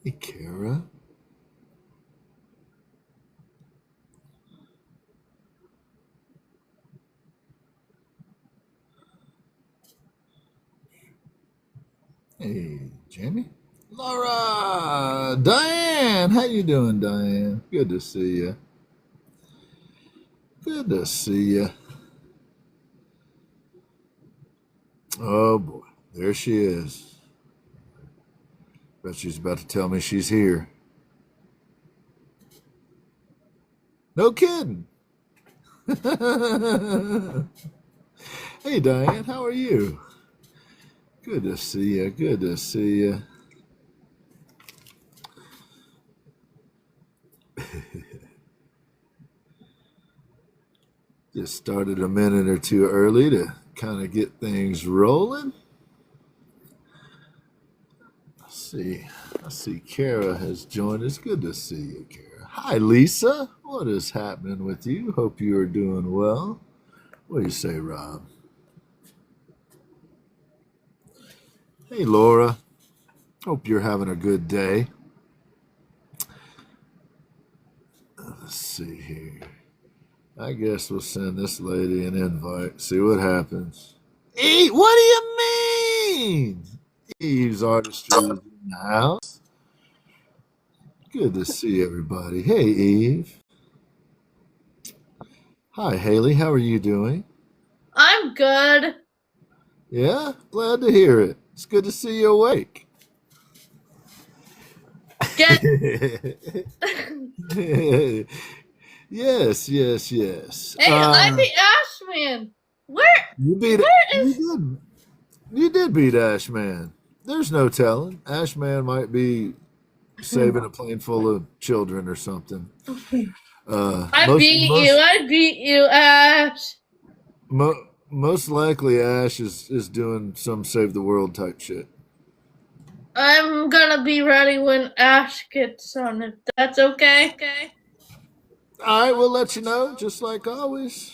Hey, Kara. Hey, Jamie. Laura. Diane. How you doing, Diane? Good to see you. Good to see you. Oh, boy. There she is. Bet she's about to tell me she's here. No kidding. Hey, Diane. How are you? Good to see you. Good to see you. Just started a minute or two early to kind of get things rolling. I see Kara has joined us. Good to see you, Kara. Hi, Lisa. What is happening with you? Hope you are doing well. What do you say, Rob? Hey, Laura. Hope you're having a good day. Let's see here. I guess we'll send this lady an invite. See what happens. Eve, what do you mean? Eve's artistry is in the house. Good to see everybody. Hey, Eve. Hi, Haley. How are you doing? I'm good. Yeah, glad to hear it. It's good to see you awake. Get Yes, yes, yes. Hey, I beat Ashman. Where You beat it. is You did beat Ashman. There's no telling. Ashman might be saving a plane full of children or something. I beat you, Ash. Most likely Ash is doing some save the world type shit. I'm gonna be ready when Ash gets on, if that's okay. All right, we'll let you know, just like always.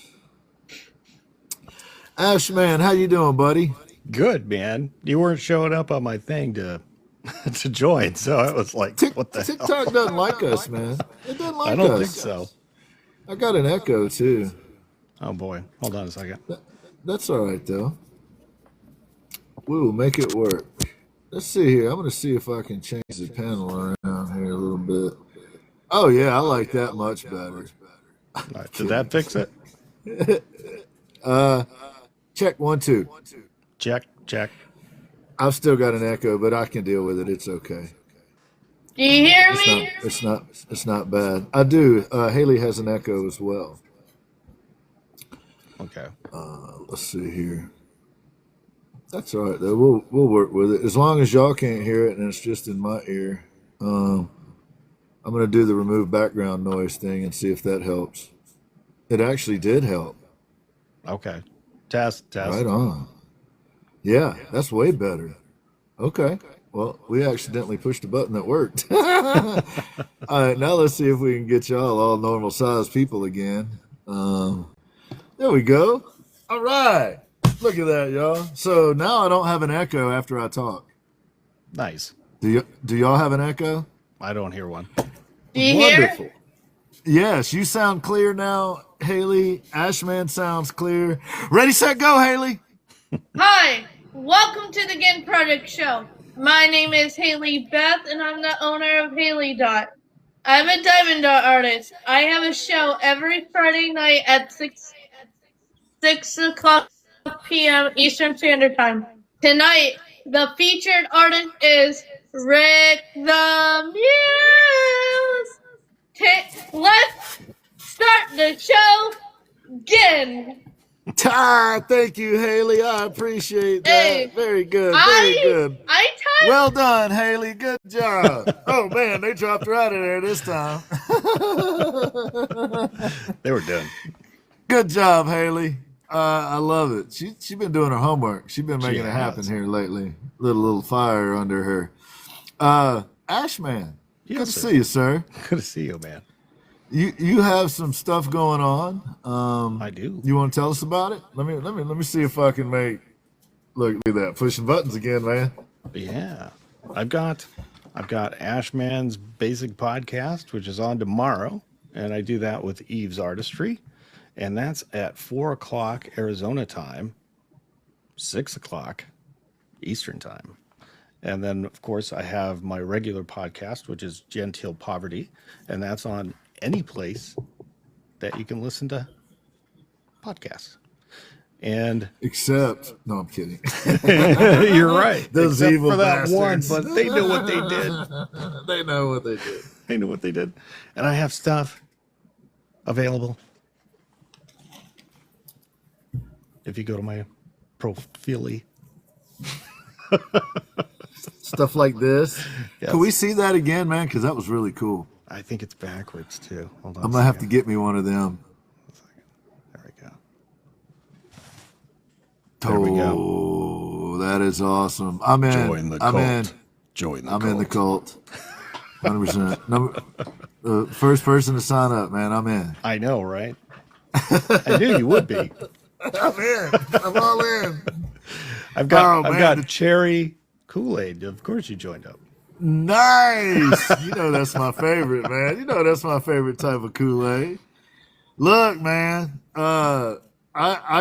Ashman, how you doing, buddy? Good, man. You weren't showing up on my thing to to join, so I was like, "What the TikTok hell?" doesn't like us, man. It doesn't like I don't us. think so. I got an echo too. Oh boy, hold on a second. That's all right though. We will make it work. Let's see here. I'm going to see if I can change the panel around here a little bit. Oh yeah, I like that much better. All right, did that fix it? Check 1 2. Check. I've still got an echo, but I can deal with it. It's okay. Do you hear me? It's not bad. I do. Haley has an echo as well. Okay. Let's see here. That's all right though. We'll work with it as long as y'all can't hear it and it's just in my ear. I'm gonna do the remove background noise thing and see if that helps. It actually did help. Okay. Test. Right on. Yeah, that's way better. Okay. Well, we accidentally pushed a button that worked. All right, now let's see if we can get y'all all normal sized people again. There we go. All right. Look at that, y'all. So now I don't have an echo after I talk. Nice. Do y'all have an echo? I don't hear one. Do you Wonderful. hear? Yes, you sound clear now, Haley. Ashman sounds clear. Ready, set, go, Haley. Hi, welcome to the Ginn Project Show. My name is Haley Beth, and I'm the owner of Haley Dot. I'm a diamond dot artist. I have a show every Friday night at 6 o'clock p.m. Eastern Standard Time. Tonight, the featured artist is Rick the Muse. Let's start the show again. Thank you, Haley. I appreciate that. Hey, Very good. Very good. I typed. Well done, Haley. Good job. Oh man, they dropped her out of there this time. They were done. Good job, Haley. I love it. She's been doing her homework. She's been making She it happen has. here lately. Little fire under her. Ashman, Yes, good to sir. see you, sir. Good to see you, man. You have some stuff going on. I do. You want to tell us about it? Let me see if I can make. Look at that, pushing buttons again, man. Yeah. I've got I've got Ashman's Basic Podcast, which is on tomorrow, and I do that with Eve's Artistry, and that's at 4 o'clock Arizona time, 6 o'clock Eastern time. And then, of course, I have my regular podcast, which is Genteel Poverty, and that's on any place that you can listen to podcasts. And no, I'm kidding. you're right. Those Except evil for that bastards. one, but they knew what they did. They know what they did. They knew what they did. And I have stuff available. If you go to my profile. Stuff like this. Yes. Can we see that again, man? Because that was really cool. I think it's backwards too. Hold on. I'm going to have to get me one of them. There we go. There we go. That is awesome. I'm in. Join the cult. I'm in the cult. 100%. First person to sign up, man. I'm in. I know, right? I knew you would be. I'm in. I'm all in. I've got cherry Kool-Aid. Of course you joined up. Nice. You know that's my favorite, man. You know that's my favorite type of Kool-Aid. Look, man. I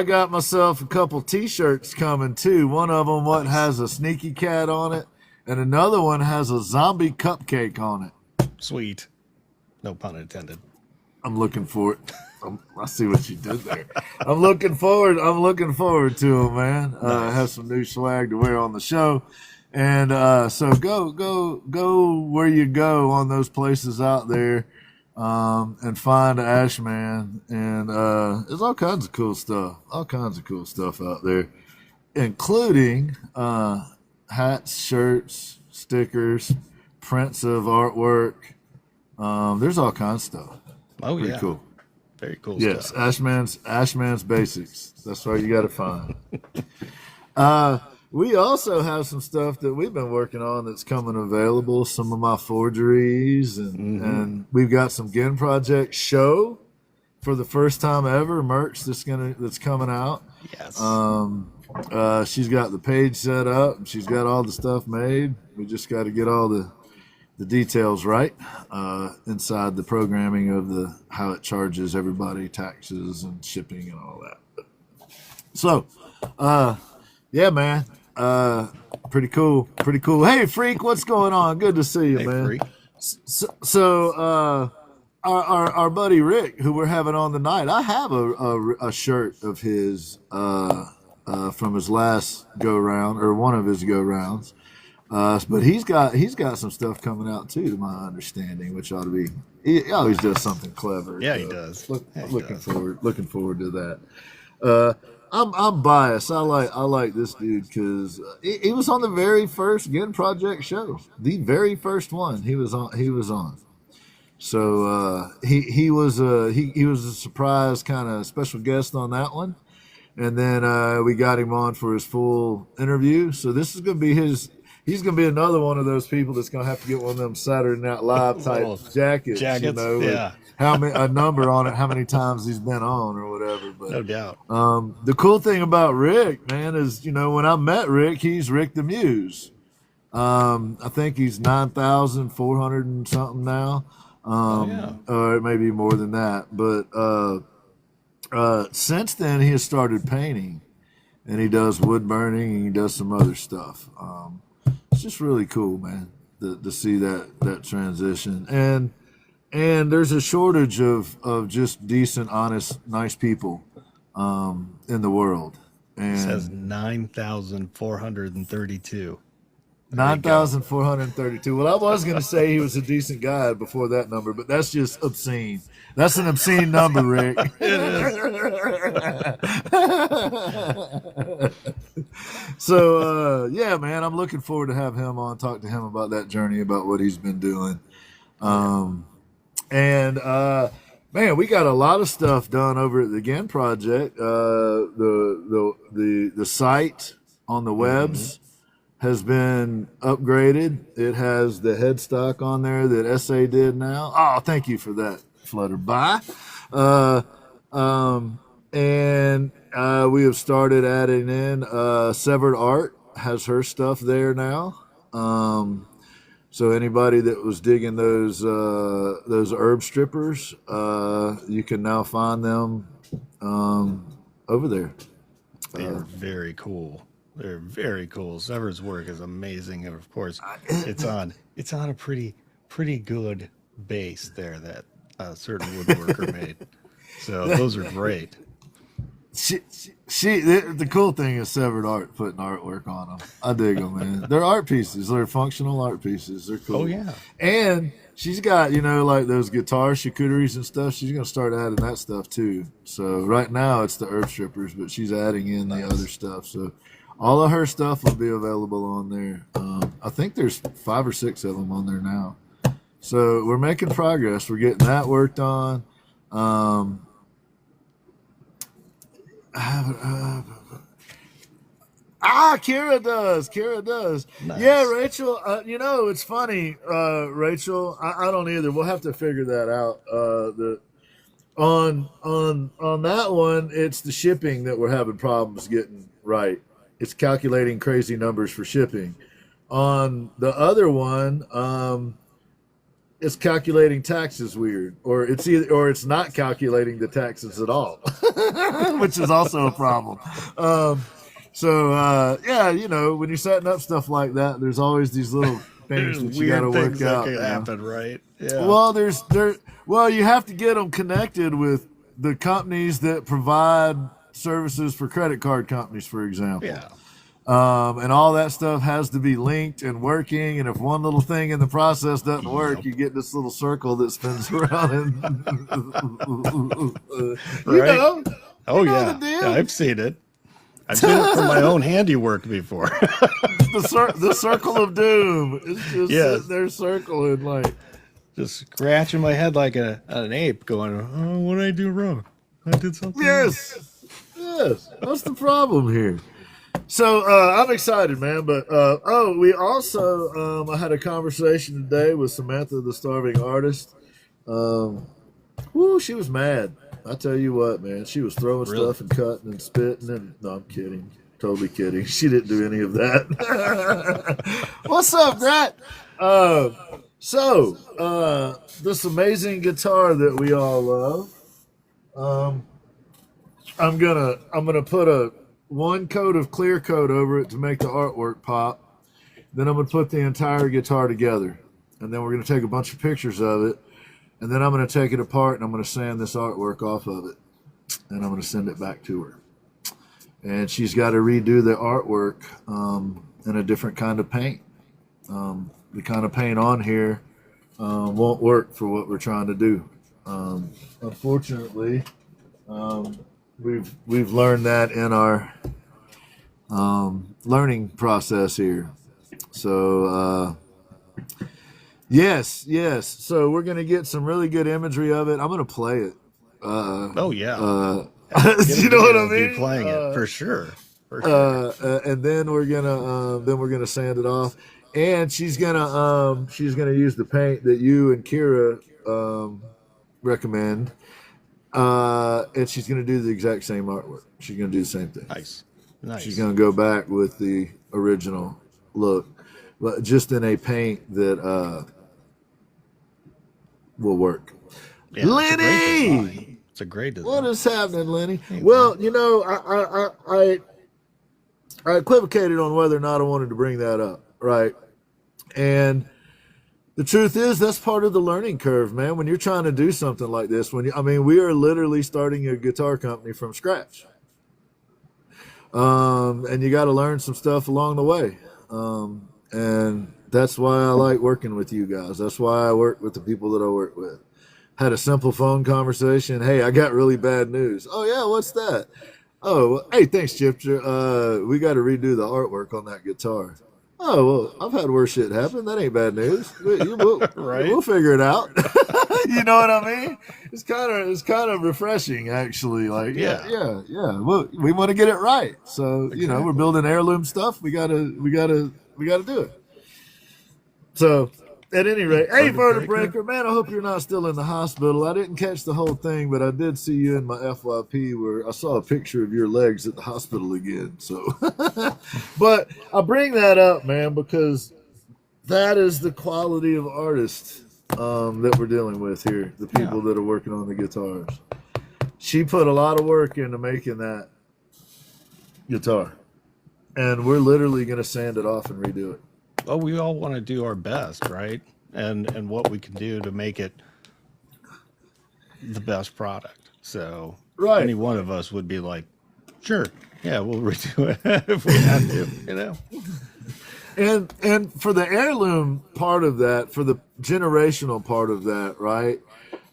got myself a couple T-shirts coming too. One of them has a sneaky cat on it, and another one has a zombie cupcake on it. Sweet. No pun intended. I'm looking for it. I see what you did there. I'm looking forward to them, man. Nice. I have some new swag to wear on the show. And so go where you go on those places out there, and find Ashman. And there's all kinds of cool stuff out there, including hats, shirts, stickers, prints of artwork. There's all kinds of stuff. Oh, Pretty yeah. cool. Very cool Yes, stuff. Ashman's Basics. That's what you got to find. We also have some stuff that we've been working on that's coming available. Some of my forgeries, and we've got some Ginn Project show for the first time ever merch that's coming out. Yes. She's got the page set up. She's got all the stuff made. We just got to get all the details right inside the programming of how it charges everybody taxes and shipping and all that. So, yeah, man. Pretty cool. Hey, Freak, what's going on? Good to see you, Hey, man. Freak. So, our buddy Rick, who we're having on tonight, I have a shirt of his from his last go round, or one of his go rounds. But he's got some stuff coming out too, to my understanding, which ought to be. He always does something clever. Yeah, so he does. Looking forward to that. I'm biased. I like this dude because he was on the very first Ginn Project show, the very first one he was on. So he was a surprise kind of special guest on that one, and then we got him on for his full interview. So this is going to be he's going to be another one of those people that's going to have to get one of them Saturday Night Live type jackets, you know, yeah. a number on it, how many times he's been on or whatever. But No doubt. the cool thing about Rick, man, is, you know, when I met Rick, he's Rick the Muse. I think he's 9,400 and something now. Or maybe more than that. But since then, he has started painting, and he does wood burning, and he does some other stuff. It's just really cool, man, to see that transition. And there's a shortage of just decent, honest, nice people in the world. And It says 9,432. 9,432. Well, I was going to say he was a decent guy before that number, but that's just obscene. That's an obscene number, Rick. So, yeah, man, I'm looking forward to have him on, talk to him about that journey, about what he's been doing. And man, we got a lot of stuff done over at the Ginn Project. The site on the webs has been upgraded. It has the headstock on there that S.A. did now. Oh, thank you for that, Flutterby. And we have started adding in Severed Art has her stuff there now. So anybody that was digging those herb strippers, you can now find them over there. They are very cool. They're very cool. Sever's work is amazing, and of course, it's on a pretty good base there that a certain woodworker made. So those are great. The cool thing is Severed Art putting artwork on them. I dig them, man. They're art pieces. They're functional art pieces. They're cool. Oh yeah. And she's got, like those guitar charcuteries and stuff. She's gonna start adding that stuff too. So right now it's the herb strippers, but she's adding in the other stuff. So all of her stuff will be available on there. I think there's 5 or 6 of them on there now. So we're making progress. We're getting that worked on. Kira does. Nice. Yeah, Rachel. It's funny, Rachel. I don't either. We'll have to figure that out. On that one, it's the shipping that we're having problems getting right. It's calculating crazy numbers for shipping. On the other one, it's calculating taxes weird, or it's not calculating the taxes at all, which is also a problem. When you're setting up stuff like that, there's always these little things that you got to work out. That happen, right? Yeah. Well, you have to get them connected with the companies that provide services for credit card companies, for example. Yeah. And all that stuff has to be linked and working. And if one little thing in the process doesn't work, you get this little circle that spins around. Right? Yeah, I've seen it. I've seen it from my own handiwork before. the circle of doom. It's just they're circling like. Just scratching my head like an ape going, oh, what did I do wrong? I did something wrong. Yes. What's the problem here? So I'm excited, man. But we also I had a conversation today with Samantha, the starving artist. She was mad. I tell you what, man. She was throwing stuff and cutting and spitting. And no, I'm kidding. Totally kidding. She didn't do any of that. What's up, Grat? This amazing guitar that we all love. I'm gonna put one coat of clear coat over it to make the artwork pop. Then I'm gonna put the entire guitar together, and then we're gonna take a bunch of pictures of it, and then I'm gonna take it apart and I'm gonna sand this artwork off of it, and I'm gonna send it back to her. And she's got to redo the artwork in a different kind of paint. The kind of paint on here won't work for what we're trying to do. Unfortunately, we've learned that in our learning process here. So yes. So we're gonna get some really good imagery of it. I'm gonna play it. You know what I mean? Be playing it for sure. And then we're gonna sand it off. And she's gonna use the paint that you and Kira recommend, and she's gonna do the exact same artwork. She's gonna do the same thing. Nice. She's gonna go back with the original look, but just in a paint that will work. Yeah, Lenny, it's a great design. What is happening, Lenny? Well, I equivocated on whether or not I wanted to bring that up. Right. And the truth is that's part of the learning curve, man. When you're trying to do something like this, we are literally starting a guitar company from scratch. And you got to learn some stuff along the way. And that's why I like working with you guys. That's why I work with the people that I work with. Had a simple phone conversation. Hey, I got really bad news. Oh yeah. What's that? Oh, hey, thanks, Chipster. We got to redo the artwork on that guitar. Oh, well, I've had worse shit happen. That ain't bad news. Right? We'll figure it out. You know what I mean? It's kind of refreshing, actually. Like, yeah. Well, we want to get it right. So, we're building heirloom stuff. We gotta do it. So, at any rate, hey, Vertebreaker, man, I hope you're not still in the hospital. I didn't catch the whole thing, but I did see you in my FYP where I saw a picture of your legs at the hospital again. So, but I bring that up, man, because that is the quality of artists that we're dealing with here. The people that are working on the guitars. She put a lot of work into making that guitar, and we're literally going to sand it off and redo it. Well, we all want to do our best, right? And what we can do to make it the best product. So any one of us would be like, sure, yeah, we'll redo it if we have to, you know. And for the heirloom part of that, for the generational part of that, right?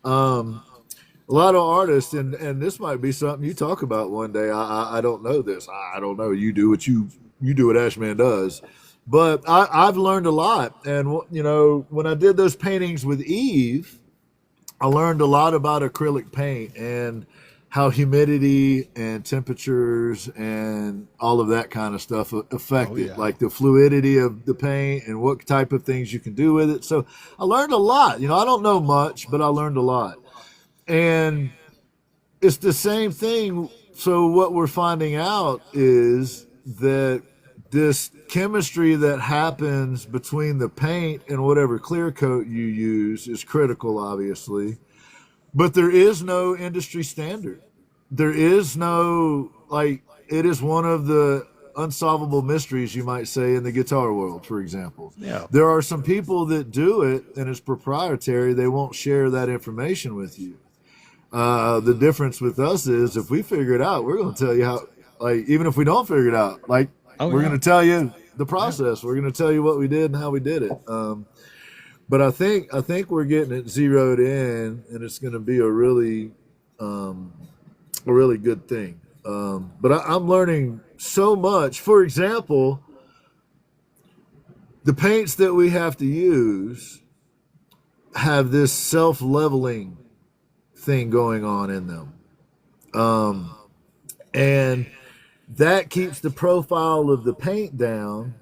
A lot of artists, and this might be something you talk about one day. I don't know this. I don't know. You do what you do what Ashman does. But I've learned a lot. And, you know, when I did those paintings with Eve, I learned a lot about acrylic paint and how humidity and temperatures and all of that kind of stuff affect it, like the fluidity of the paint and what type of things you can do with it. So I learned a lot. You know, I don't know much, but I learned a lot. And it's the same thing. So what we're finding out is that this chemistry that happens between the paint and whatever clear coat you use is critical, obviously. But there is no industry standard. There is no, like, it is one of the unsolvable mysteries, you might say, in the guitar world, for example. Yeah. There are some people that do it, and it's proprietary. They won't share that information with you. The difference with us is if we figure it out, we're going to tell you how, like, even if we don't figure it out, like, we're going to tell you the process. We're going to tell you what we did and how we did it. But I think we're getting it zeroed in, and it's going to be a really good thing. But I'm learning so much. For example, the paints that we have to use have this self-leveling thing going on in them. And that keeps the profile of the paint down,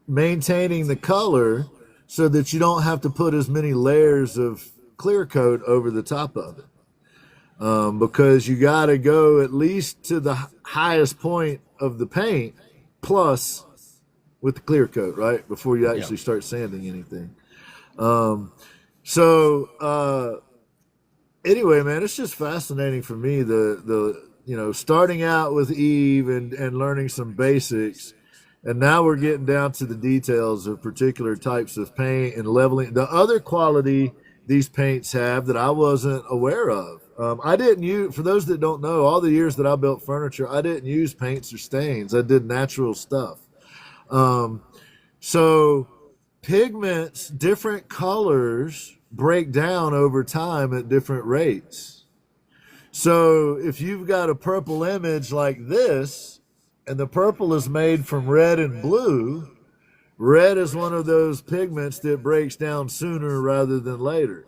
maintaining the color so that you don't have to put as many layers of clear coat over the top of it. Because you got to go at least to the highest point of the paint plus with the clear coat, right? Before you actually start sanding anything. Anyway, man, it's just fascinating for me, the you know, starting out with Eve and learning some basics. And now we're getting down to the details of particular types of paint and leveling. The other quality these paints have that I wasn't aware of. I didn't use, for those that don't know, all the years that I built furniture, I didn't use paints or stains. I did natural stuff. So pigments, different colors break down over time at different rates. So if you've got a purple image like this, and the purple is made from red and blue, red is one of those pigments that breaks down sooner rather than later.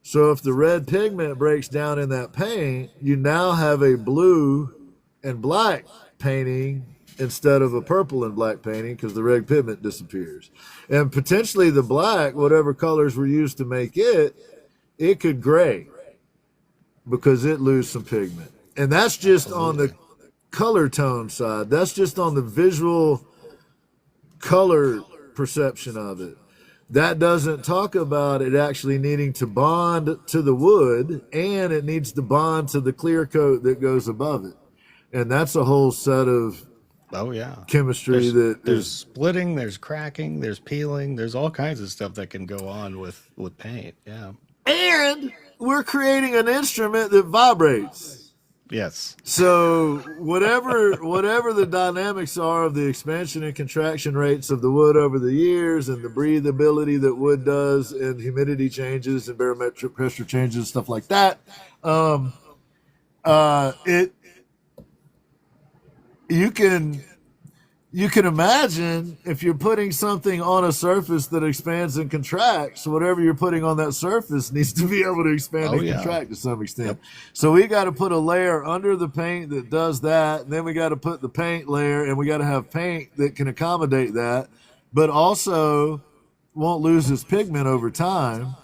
So if the red pigment breaks down in that paint, you now have a blue and black painting instead of a purple and black painting because the red pigment disappears. And potentially the black, whatever colors were used to make it, it could gray because it loses some pigment. And that's just on the color tone side. That's just on the visual color perception of it. That doesn't talk about it actually needing to bond to the wood, and it needs to bond to the clear coat that goes above it. And that's a whole set of chemistry. There's splitting, there's cracking, there's peeling, there's all kinds of stuff that can go on with paint. Yeah. And we're creating an instrument that vibrates. Yes. So whatever the dynamics are of the expansion and contraction rates of the wood over the years, and the breathability that wood does, and humidity changes and barometric pressure changes and stuff like that, you can imagine if you're putting something on a surface that expands and contracts, whatever you're putting on that surface needs to be able to expand and contract to some extent. Yep. So we got to put a layer under the paint that does that. And then we got to put the paint layer, and we got to have paint that can accommodate that, but also won't lose its pigment over time.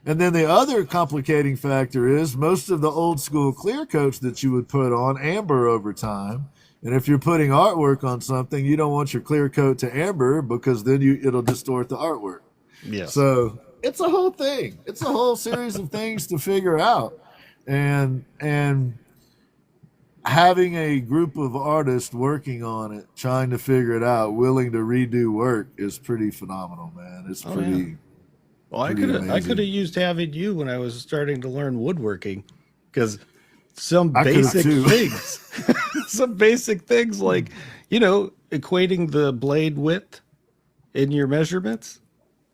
And then the other complicating factor is most of the old school clear coats that you would put on amber over time. And if you're putting artwork on something, you don't want your clear coat to amber because then it'll distort the artwork. Yes. So it's a whole thing. It's a whole series of things to figure out. And having a group of artists working on it, trying to figure it out, willing to redo work is pretty phenomenal, man. It's pretty Well, I pretty could have amazing. used having you when I was starting to learn woodworking, because some I could have basic too. things, some basic things like, equating the blade width in your measurements.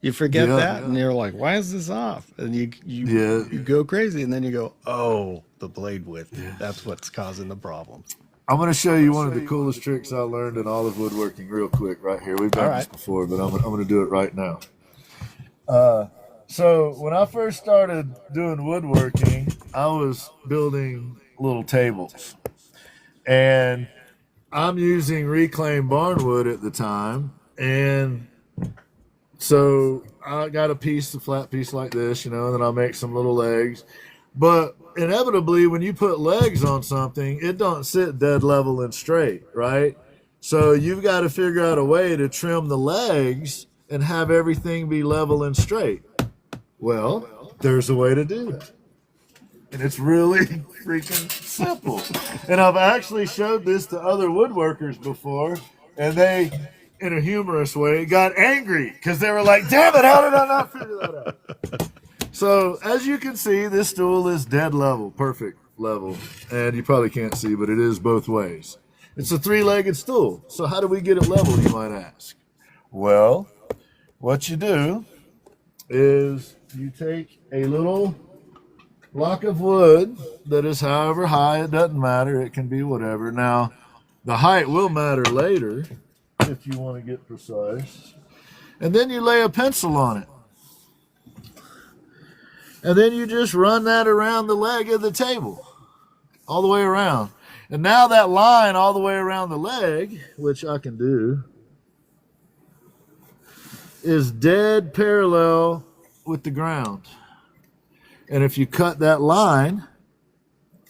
You forget Yeah. that, and you're like, "Why is this off?" And you Yeah. you go crazy, and then you go, "Oh, the blade width. That's what's causing the problem." I'm going to show you one of the coolest tricks I learned in all of woodworking real quick right here. We've done this before, but I'm going to do it right now. So when I first started doing woodworking, I was building little tables. And I'm using reclaimed barnwood at the time. And so I got a flat piece like this, and then I'll make some little legs. But inevitably, when you put legs on something, it don't sit dead level and straight, right? So you've got to figure out a way to trim the legs and have everything be level and straight. Well, there's a way to do that. And it's really freaking simple. And I've actually showed this to other woodworkers before, and they, in a humorous way, got angry because they were like, damn it, how did I not figure that out? So, as you can see, this stool is dead level, perfect level. And you probably can't see, but it is both ways. It's a three-legged stool. So how do we get it level, you might ask? Well, what you do is you take a little block of wood that is however high, it doesn't matter, it can be whatever. Now, the height will matter later if you want to get precise. And then you lay a pencil on it. And then you just run that around the leg of the table, all the way around. And now that line all the way around the leg, which I can do, is dead parallel with the ground. And if you cut that line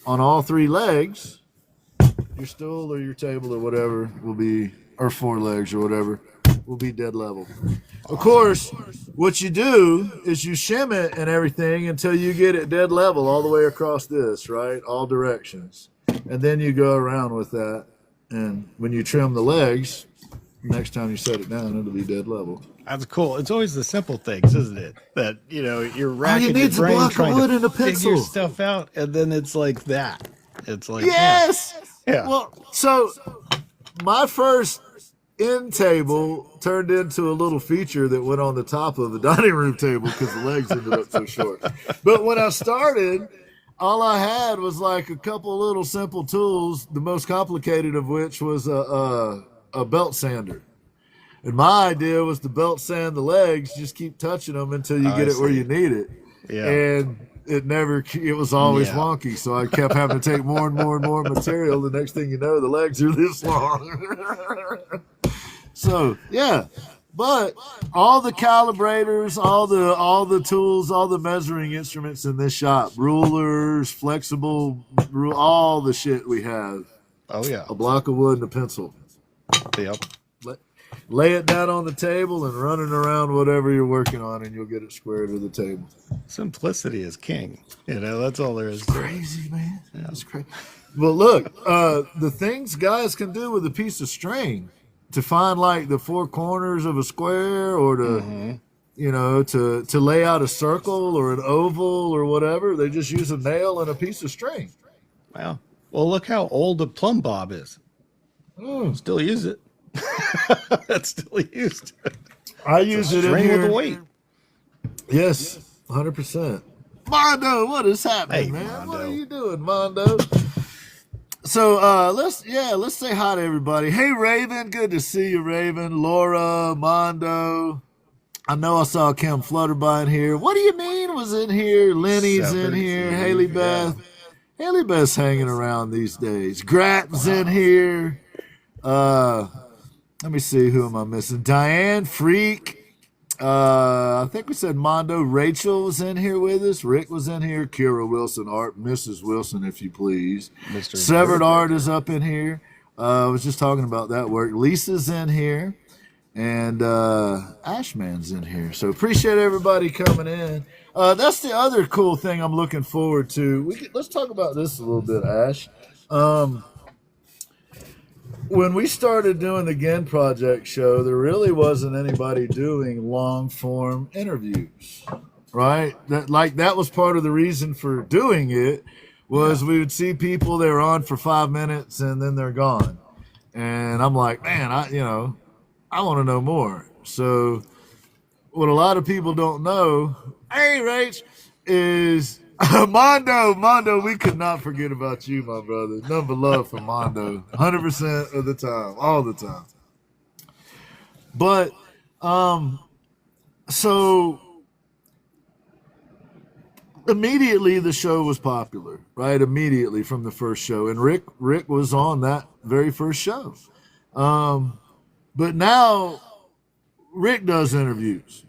on all three legs, your stool or your table or whatever will be, or four legs or whatever, will be dead level. Of course, what you do is you shim it and everything until you get it dead level all the way across this, right? All directions. And then you go around with that. And when you trim the legs, next time you set it down, it'll be dead level. That's cool. It's always the simple things, isn't it? That, you're racking your a brain block of trying wood to and a figure pencil. stuff out, and then it's like that. It's like, yes! Yeah. Well, so my first end table turned into a little feature that went on the top of the dining room table because the legs ended up so short. But when I started, all I had was like a couple little simple tools, the most complicated of which was a belt sander. And my idea was to belt sand the legs, just keep touching them until you get it where you need it. Yeah. And it was always wonky. So I kept having to take more and more and more material. The next thing you know, the legs are this long. So, yeah. But all the calibrators, all the tools, all the measuring instruments in this shop, rulers, flexible, all the shit we have. Oh, yeah. A block of wood and a pencil. Yep. Lay it down on the table and run it around whatever you're working on, and you'll get it square to the table. Simplicity is king. That's all there is to it. Crazy, man. Yeah. That's crazy. Well, look, the things guys can do with a piece of string to find like the four corners of a square, or to to lay out a circle or an oval or whatever. They just use a nail and a piece of string. Wow. Well, look how old a plumb bob is. Still use it. That's still used. I use it in here with the weight. Yes, 100%. Mondo, what is happening, man? Mondo. What are you doing, Mondo? So let's say hi to everybody. Hey, Raven, good to see you, Raven. Laura, Mondo. I know I saw Kim Flutterby in here. What do you mean was in here? Lenny's in here. Haley Beth. Haley Beth's hanging around these days. Gratton's in here. Let me see, who am I missing? Diane, Freak. I think we said Mondo. Rachel was in here with us. Rick was in here. Kira Wilson, Art, Mrs. Wilson, if you please. Mr. Severed Art is up in here. I was just talking about that work. Lisa's in here. and Ashman's in here. So appreciate everybody coming in. That's the other cool thing I'm looking forward to. Let's talk about this a little bit, Ash. When we started doing the Ginn Project show, there really wasn't anybody doing long form interviews, right? That was part of the reason for doing it was we would see people, they were on for 5 minutes and then they're gone. And I'm like, man, I want to know more. So what a lot of people don't know, hey, Rach, is Mondo, we could not forget about you, my brother. None but love for Mondo, 100% of the time, all the time. But so immediately the show was popular, right? Immediately from the first show, and Rick was on that very first show. But now Rick does interviews.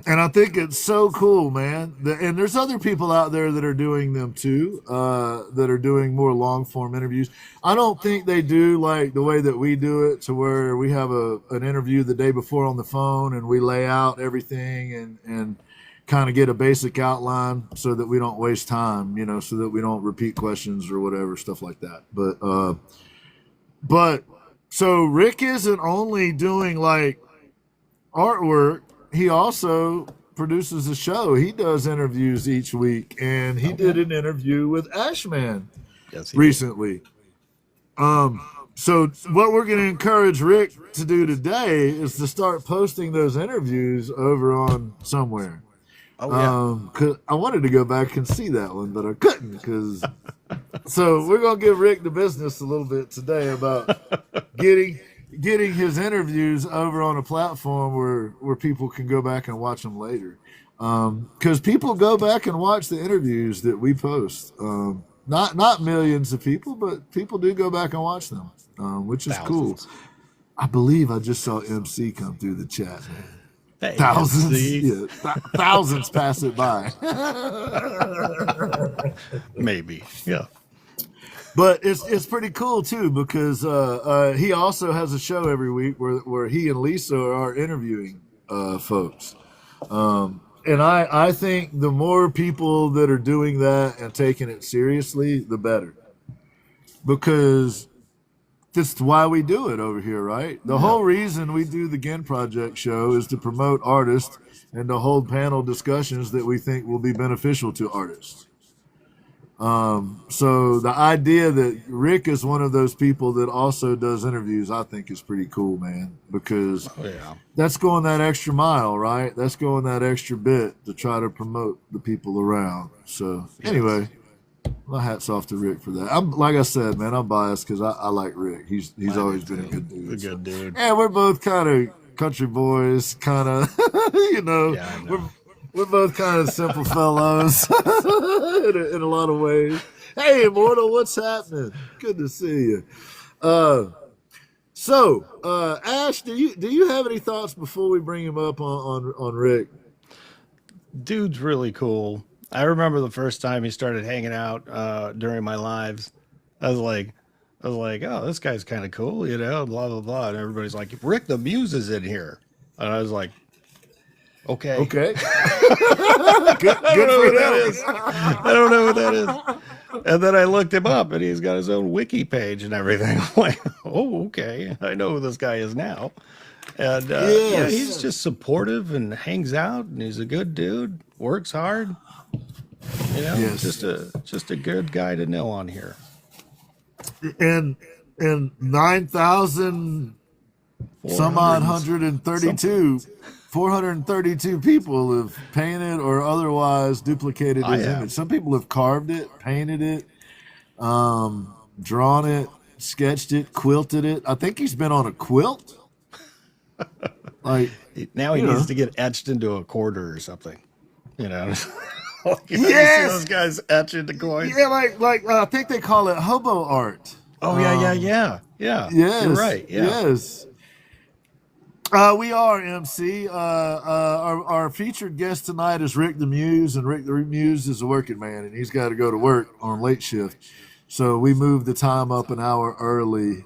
And I think it's so cool, man. And there's other people out there that are doing them too, that are doing more long form interviews. I don't think they do like the way that we do it, to where we have an interview the day before on the phone and we lay out everything and kind of get a basic outline so that we don't waste time, so that we don't repeat questions or whatever, stuff like that. But so Rick isn't only doing like artwork, he also produces a show. He does interviews each week, and he did an interview with Ashman recently. So what we're going to encourage Rick to do today is to start posting those interviews over on somewhere. Cause I wanted to go back and see that one, but I couldn't. So we're going to give Rick the business a little bit today about getting his interviews over on a platform where people can go back and watch them later. Because people go back and watch the interviews that we post. Not millions of people, but people do go back and watch them, which is cool. I believe I just saw MC come through the chat, man. Hey, thousands, thousands pass it by. Maybe, yeah. But it's pretty cool too, because he also has a show every week where he and Lisa are interviewing folks. And I think the more people that are doing that and taking it seriously, the better. Because that's why we do it over here, right? The whole reason we do the Ginn Project show is to promote artists and to hold panel discussions that we think will be beneficial to artists. So the idea that Rick is one of those people that also does interviews, I think is pretty cool, man, because that's going that extra mile, right? That's going that extra bit to try to promote the people around. So anyway, my hat's off to Rick for that. Like I said, man, I'm biased because I like Rick. He's always been a good dude. A good dude. Yeah, we're both kind of country boys, kind of, we're both kind of simple fellows in a lot of ways. Hey, Immortal, what's happening? Good to see you. So, Ash, do you have any thoughts before we bring him up on Rick? Dude's really cool. I remember the first time he started hanging out during my lives. I was like, oh, this guy's kind of cool, blah, blah, blah. And everybody's like, Rick the Muse is in here. And I was like, okay. good I don't know what that is. And then I looked him up, and he's got his own wiki page and everything. I'm like, oh, okay. I know who this guy is now. And he's just supportive and hangs out, and he's a good dude, works hard. Just a good guy to know on here. And 9,000 some odd 432 people have painted or otherwise duplicated his image. Some people have carved it, painted it, drawn it, sketched it, quilted it. I think he's been on a quilt. Like now he needs to get etched into a quarter or something. Yes, see those guys etch into coins. Yeah, like I think they call it hobo art. Oh yeah. Yes, you're right. Yeah. Yes. We are MC. Our featured guest tonight is Rick the Muse, and Rick the Muse is a working man, and he's got to go to work on late shift. So we moved the time up an hour early.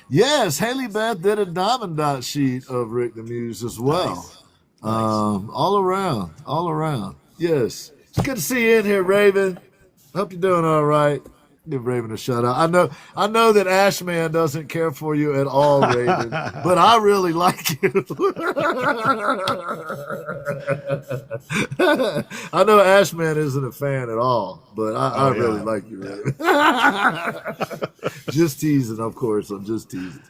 Yes, Haley Beth did a diamond dot sheet of Rick the Muse as well. Nice. All around, all around. Yes. It's good to see you in here, Raven. Hope you're doing all right. Give Raven a shout out. I know that Ashman doesn't care for you at all, Raven, but I really like you. I know Ashman isn't a fan at all, but I really like you, Raven. Just teasing, of course. I'm just teasing.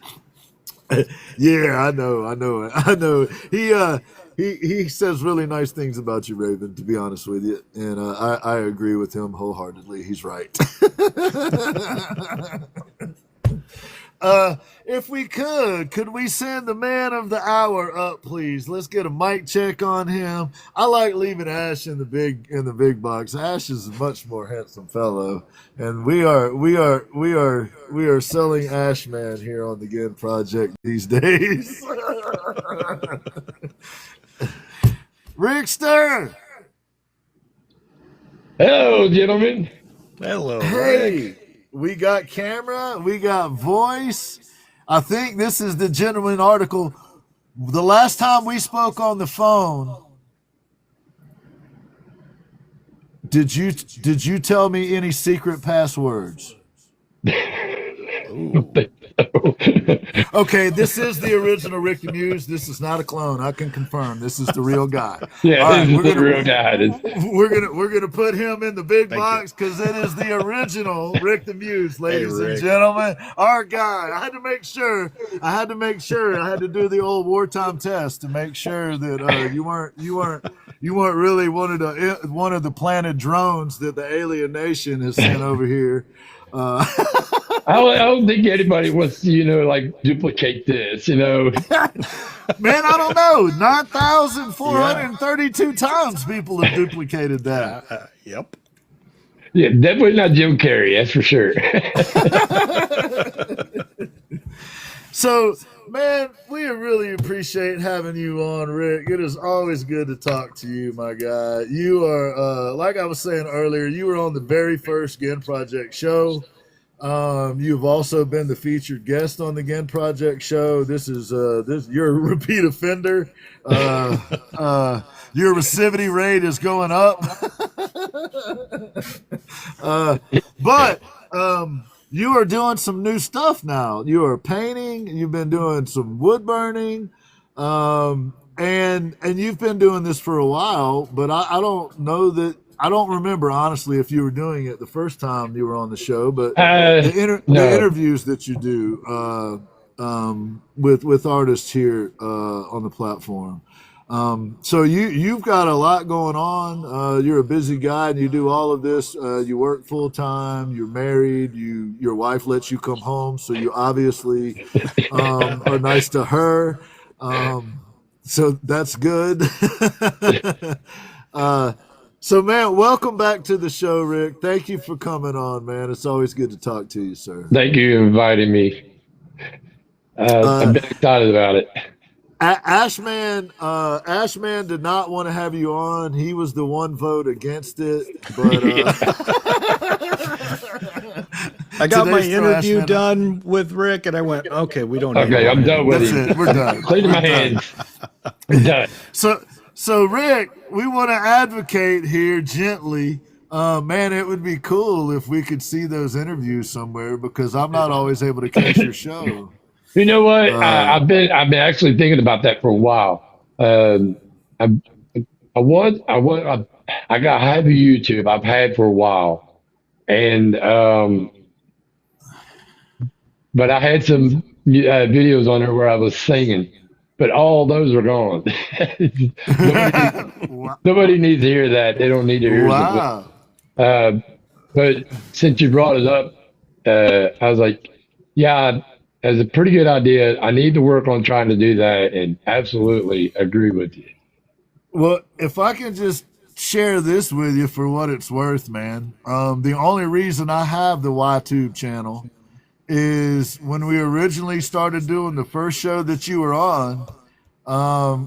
Yeah, I know. He says really nice things about you, Raven, to be honest with you. And I agree with him wholeheartedly. He's right. If we could we send the man of the hour up, please? Let's get a mic check on him. I like leaving Ash in the big box. Ash is a much more handsome fellow, and we are selling Ash Man here on the Ginn Project these days. Rickster. Hello, gentlemen. Hello. Hey. Rick. We got camera, we got voice. I think this is the gentleman article. The last time we spoke on the phone, did you tell me any secret passwords? Okay, this is the original Rick the Muse. This is not a clone. I can confirm. This is the real guy. Yeah, All right, this is the real guy. We're gonna put him in the big box because it is the original Rick the Muse, ladies and gentlemen. Our guy. I had to make sure. I had to do the old wartime test to make sure that you weren't really one of the planted drones that the alien nation has sent over here. I don't think anybody wants to, like duplicate this, Man, I don't know. 9,432 times people have duplicated that. Yep. Yeah, definitely not Jim Carrey, that's for sure. So, man, we really appreciate having you on, Rick. It is always good to talk to you, my guy. You are, like I was saying earlier, you were on the very first Ginn Project show. You've also been the featured guest on the Ginn Project show. You're a repeat offender. Your recidivity rate is going up. But you are doing some new stuff now. You are painting. You've been doing some wood burning, and you've been doing this for a while. But I don't know that. I don't remember, honestly, if you were doing it the first time you were on the show, but the interviews that you do with artists here on the platform. So you've got a lot going on. You're a busy guy, and you do all of this. You work full time. You're married. Your wife lets you come home, so you obviously are nice to her. So that's good. So, man, welcome back to the show, Rick. Thank you for coming on, man. It's always good to talk to you, sir. Thank you for inviting me. I've been excited about it. Ashman did not want to have you on. He was the one vote against it. But I got my interview done with Rick, and I went, okay, we don't need Okay, I'm done with it. That's it. We're done. Clean my hands. I'm done. So, Rick, we want to advocate here gently. Man, it would be cool if we could see those interviews somewhere because I'm not always able to catch your show. You know what? I've been actually thinking about that for a while. I have a YouTube I've had for a while, and but I had some videos on there where I was singing. But all those are gone. Nobody needs to hear that. They don't need to hear it. But since you brought it up, I was like, yeah, that's a pretty good idea. I need to work on trying to do that, and absolutely agree with you. Well, if I can just share this with you for what it's worth, man. The only reason I have the YTube channel is when we originally started doing the first show that you were on,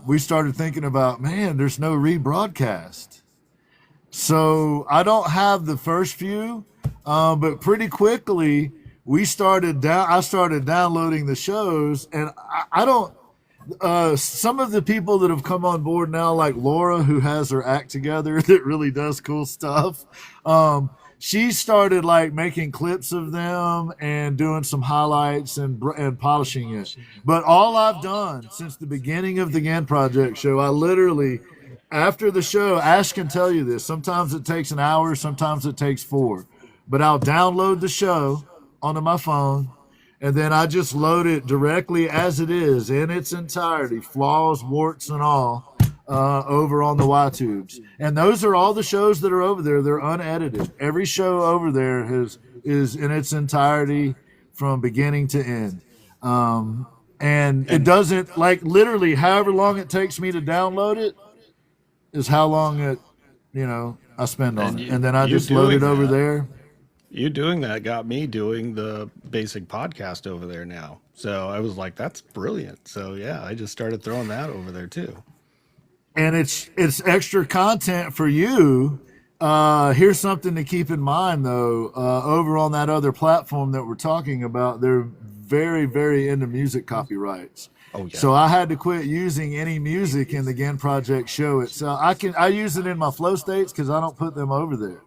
we started thinking about, man, there's no rebroadcast. So I don't have the first few, But pretty quickly I started downloading the shows, and I don't. Some of the people that have come on board now, like Laura, who has her act together, that really does cool stuff. She started like making clips of them and doing some highlights and polishing it. But all I've done since the beginning of the Ginn Project show, I literally, after the show, Ash can tell you this. Sometimes it takes an hour, sometimes it takes 4. But I'll download the show onto my phone, and then I just load it directly as it is in its entirety, flaws, warts, and all, over on the Y-tubes. And those are all the shows that are over there. They're unedited. Every show over there is in its entirety from beginning to end. And it doesn't, like, literally however long it takes me to download it is how long I spend on it. And then I just load it over there. You doing that got me doing the basic podcast over there now. So I was like, that's brilliant. So yeah, I just started throwing that over there too. And it's extra content for you. Here's something to keep in mind though. Over on that other platform that we're talking about, they're very, very into music copyrights. Oh, yeah. So I had to quit using any music in the Ginn Project show itself. I use it in my flow states because I don't put them over there.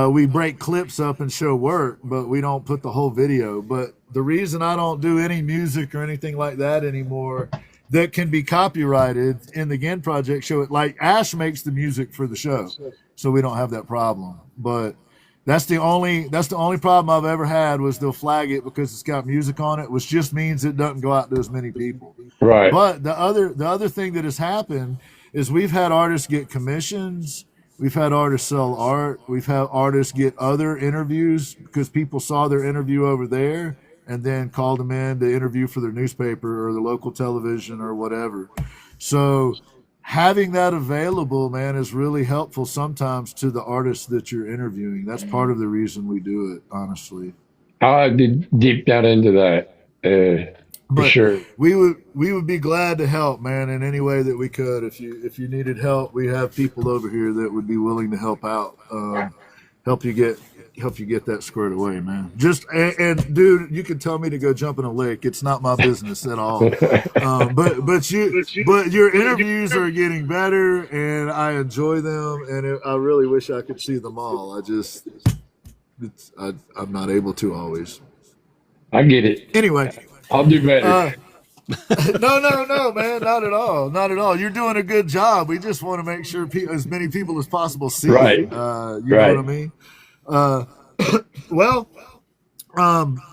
We break clips up and show work, but we don't put the whole video. But the reason I don't do any music or anything like that anymore that can be copyrighted in the Ginn Project show, like Ash makes the music for the show, so we don't have that problem. But that's the only problem I've ever had was they'll flag it because it's got music on it, which just means it doesn't go out to as many people. Right. But the other thing that has happened is we've had artists get commissions. We've had artists sell art. We've had artists get other interviews because people saw their interview over there and then called them in to interview for their newspaper or the local television or whatever. So having that available, man, is really helpful sometimes to the artists that you're interviewing. That's part of the reason we do it, honestly. I did deep down into that. For sure. We would be glad to help, man, in any way that we could. If you needed help, we have people over here that would be willing to help out, help you get that squared away, man. And dude, you can tell me to go jump in a lake. It's not my business at all. But your interviews are getting better, and I enjoy them, and I really wish I could see them all. I'm not able to always. I get it. Anyway. I'll do better. No, man, not at all. Not at all. You're doing a good job. We just want to make sure as many people as possible see right. You know what I mean?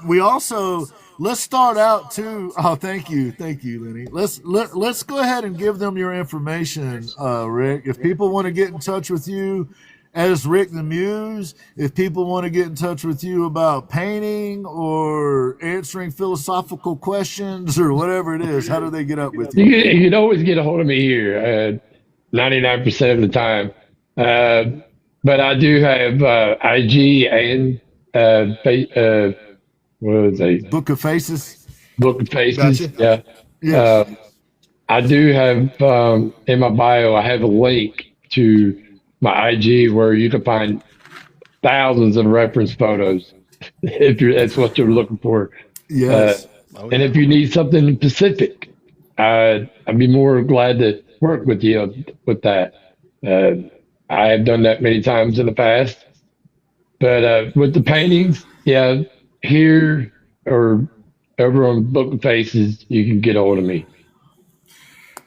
We also, let's start out too. Oh, thank you, Lenny. Let's go ahead and give them your information, Rick. If people want to get in touch with you as Rick the Muse, if people want to get in touch with you about painting or answering philosophical questions or whatever it is, how do they get up with you? You can always get a hold of me here 99% of the time. But I do have IG and what was it? Book of Faces. Book of Faces, gotcha. Yeah. Yes. I do have in my bio, I have a link to my IG where you can find thousands of reference photos if that's what you're looking for. Yes. And if you need something specific, I'd be more glad to work with you with that. I have done that many times in the past. But with the paintings, yeah, here or over on Book of Faces, you can get a hold of me.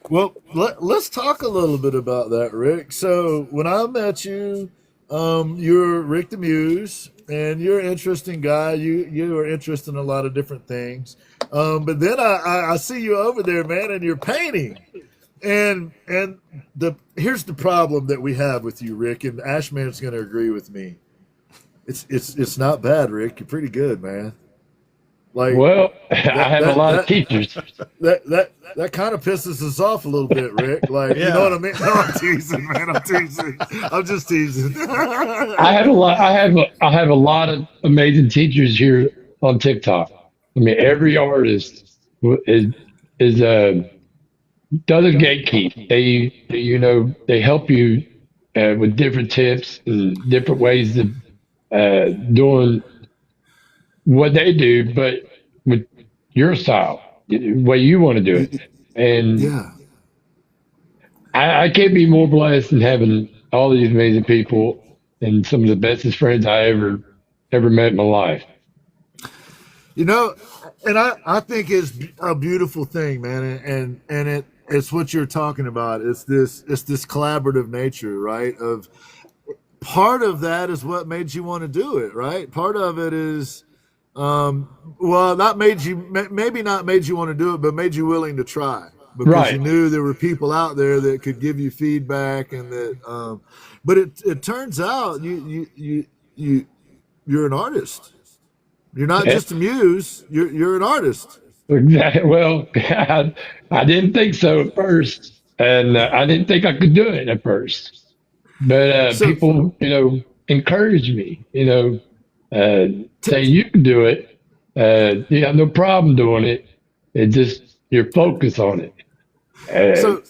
Well, let's talk a little bit about that, Rick. So when I met you, you're Rick the Muse, and you're an interesting guy. You are interested in a lot of different things. But then I see you over there, man, and you're painting. And here's the problem that we have with you, Rick, and Ashman's going to agree with me. It's not bad, Rick. You're pretty good, man. Like, well, I have a lot of teachers. That kind of pisses us off a little bit, Rick. Like, yeah. You know what I mean? No, I'm teasing, man. I'm just teasing. I have a lot of amazing teachers here on TikTok. I mean, every artist doesn't gatekeep. They help you with different tips and different ways to doing what they do, but with your style, the way you want to do it. And Yeah. I can't be more blessed than having all these amazing people and some of the bestest friends I ever met in my life. You know, and I think it's a beautiful thing, man, and it's what you're talking about. It's this collaborative nature, right? Of part of that is what made you want to do it, right? Part of it is, well, not made you, maybe not made you want to do it, but made you willing to try because Right. you knew there were people out there that could give you feedback, and that. But it turns out you're an artist. You're not just a muse. You're an artist. Exactly. Well, I didn't think so at first, and I didn't think I could do it at first. But So people, encouraged me. Saying you can do it. You have no problem doing it. It's just your focus on it. so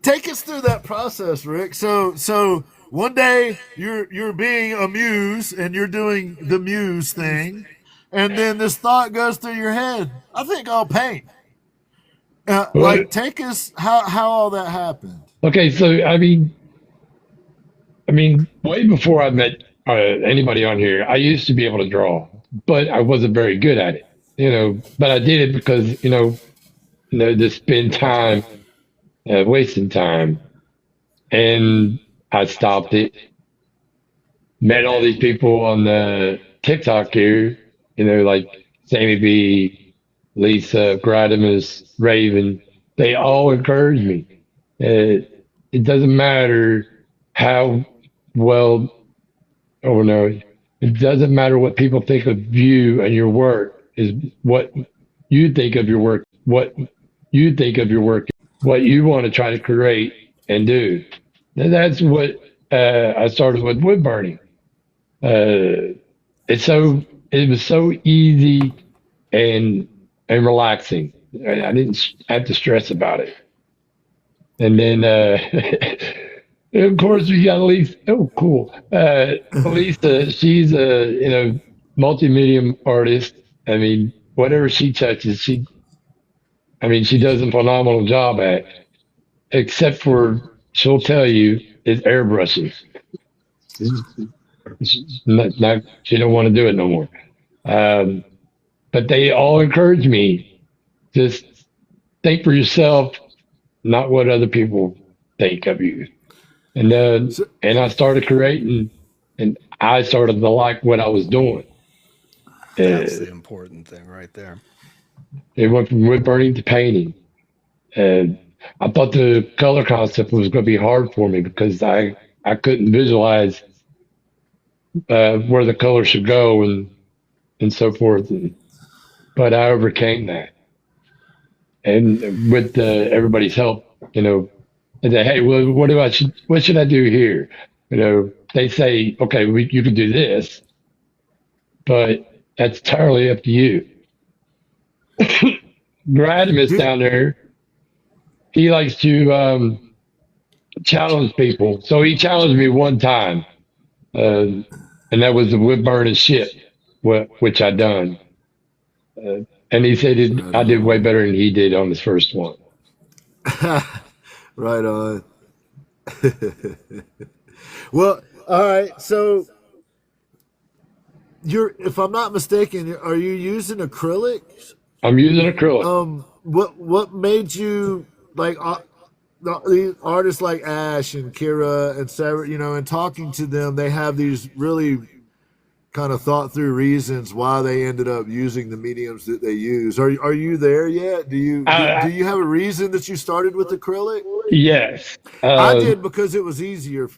take us through that process, Rick. So one day you're being a muse and you're doing the muse thing, and then this thought goes through your head. I think I'll paint. Well, Take us how all that happened. okay, so I mean, way before I met anybody on here, I used to be able to draw, but I wasn't very good at it. But I did it because to spend time wasting time, and I stopped it. Met all these people on the TikTok here, like Sammy B, Lisa, Gradimus, Raven. They all encourage me. It doesn't matter how well, oh no, it doesn't matter what people think of you and your work. Is what you think of your work, what you think of your work, what you want to try to create and do. And that's what I started with wood burning. It was so easy and relaxing. I didn't have to stress about it. And then of course we got Lisa. Oh, cool. Lisa, she's a multi-medium artist. I mean, whatever she touches, she does a phenomenal job at. Except for she'll tell you is airbrushing. She don't want to do it no more. But they all encourage me. Just think for yourself, not what other people think of you. And and I started creating, and I started to like what I was doing. That's the important thing right there. It went from wood burning to painting. And I thought the color concept was going to be hard for me because I couldn't visualize where the color should go and so forth. But I overcame that. And with everybody's help, and say, hey, well, what should I do here? They say, okay, you can do this, but that's entirely up to you. Gradimus down there, he likes to challenge people. So he challenged me one time, and that was the wood burning shit, which I done. And he said I did way better than he did on his first one. Right on. Well, all right. So if I'm not mistaken, are you using acrylic? I'm using acrylic. What made you like these artists like A.S.H and Kira and Sarah? And talking to them, they have these really kind of thought through reasons why they ended up using the mediums that they use. Are you there yet? Do you have a reason that you started with acrylic? Yes, I did because it was easier,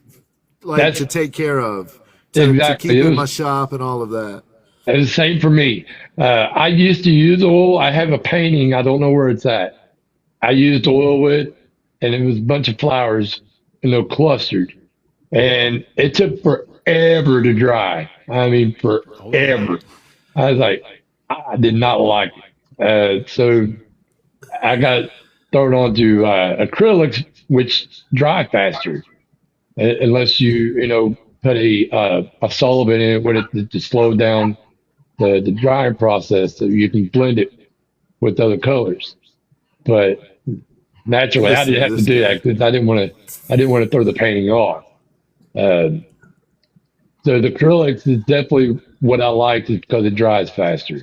to take care of, to keep in my shop and all of that. It was the same for me. I used to use oil. I have a painting. I don't know where it's at. I used oil with, and it was a bunch of flowers, clustered, and it took forever to dry. I mean, forever. I was like, I did not like it. So I got thrown onto acrylics, which dry faster, unless you put a solvent in it with it to slow down the drying process so you can blend it with other colors. But naturally, I Listen didn't to have to this do guy. that because I didn't want to throw the painting off. So the acrylics is definitely what I like because it dries faster.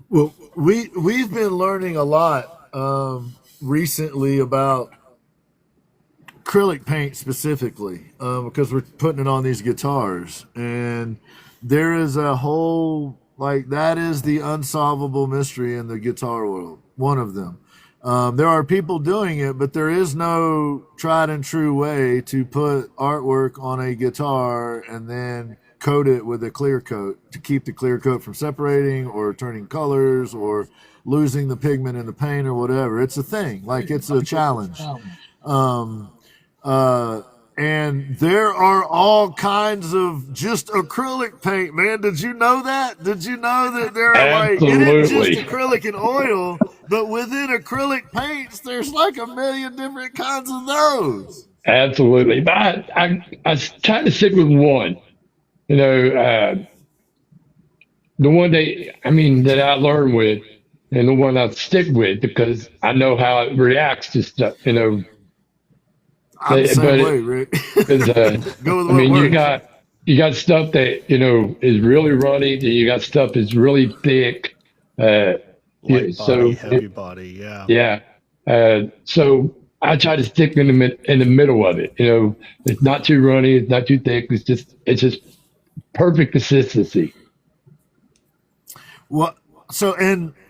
Well, we've been learning a lot recently about acrylic paint specifically because we're putting it on these guitars, and there is a whole like that is the unsolvable mystery in the guitar world. One of them. There are people doing it, but there is no tried and true way to put artwork on a guitar and then coat it with a clear coat to keep the clear coat from separating or turning colors or losing the pigment in the paint or whatever. It's a thing. Like it's a challenge. Um, and there are all kinds of just acrylic paint, man. Did you know that? Did you know that there are like, it isn't just Absolutely. acrylic and oil, but within acrylic paints, there's like a million different kinds of those. Absolutely. But I try to stick with one. You know, the one that I learn with, and the one I stick with because I know how it reacts to stuff. You know, I'm the same but way, Rick. because Go with I what mean, works. you got stuff that is really runny, and you got stuff that's really thick. Uh, yeah, Light body, so heavy body. Yeah. yeah, so I try to stick in the middle of it. You know, it's not too runny, it's not too thick. It's just perfect consistency. Well, so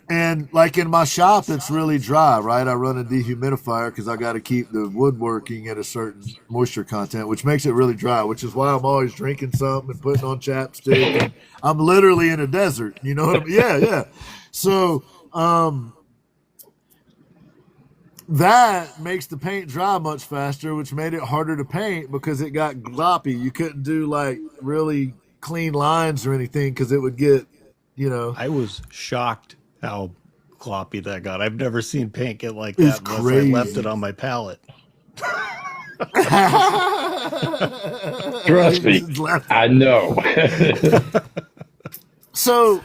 and like in my shop, it's really dry, right? I run a dehumidifier because I got to keep the woodworking at a certain moisture content, which makes it really dry. Which is why I'm always drinking something and putting on chapstick. And I'm literally in a desert. You know what I mean? Yeah, yeah. So that makes the paint dry much faster, which made it harder to paint because it got gloppy. You couldn't do like really clean lines or anything because it would get, you know, I was shocked how gloppy that got. I've never seen paint get like it's that unless I left crazy. it on my palette. Trust me, It's left. I know. So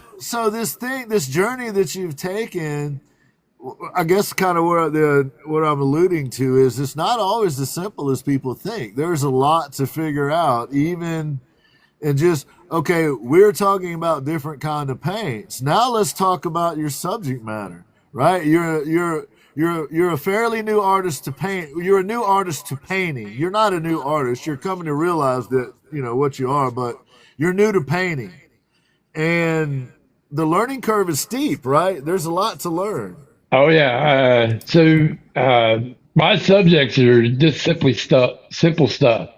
this journey that you've taken, I guess kind of what I'm alluding to is it's not always as simple as people think. There's a lot to figure out, even and just okay, we're talking about different kind of paints. Now let's talk about your subject matter, right? You're a fairly new artist to paint. You're a new artist to painting. You're not a new artist. You're coming to realize that you know what you are, but you're new to painting, and the learning curve is steep, right? There's a lot to learn. Oh yeah. My subjects are just simple stuff,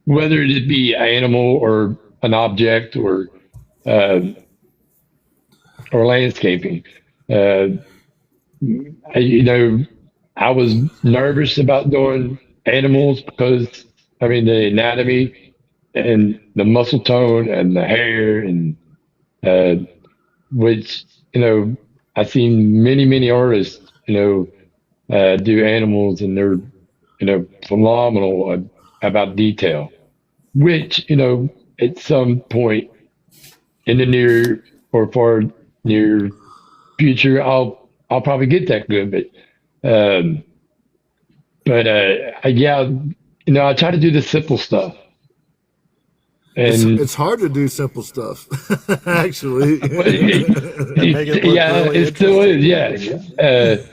whether it be an animal or an object uh, or landscaping. Uh, I, you know, I was nervous about doing animals because I mean the anatomy and the muscle tone and the hair and uh, which I've seen many artists do animals and they're phenomenal about detail, which at some point in the near or far near future I'll probably get that good, um, yeah, I try to do the simple stuff and It's hard to do simple stuff, actually. Make it look yeah, really it still is. interesting. Yes,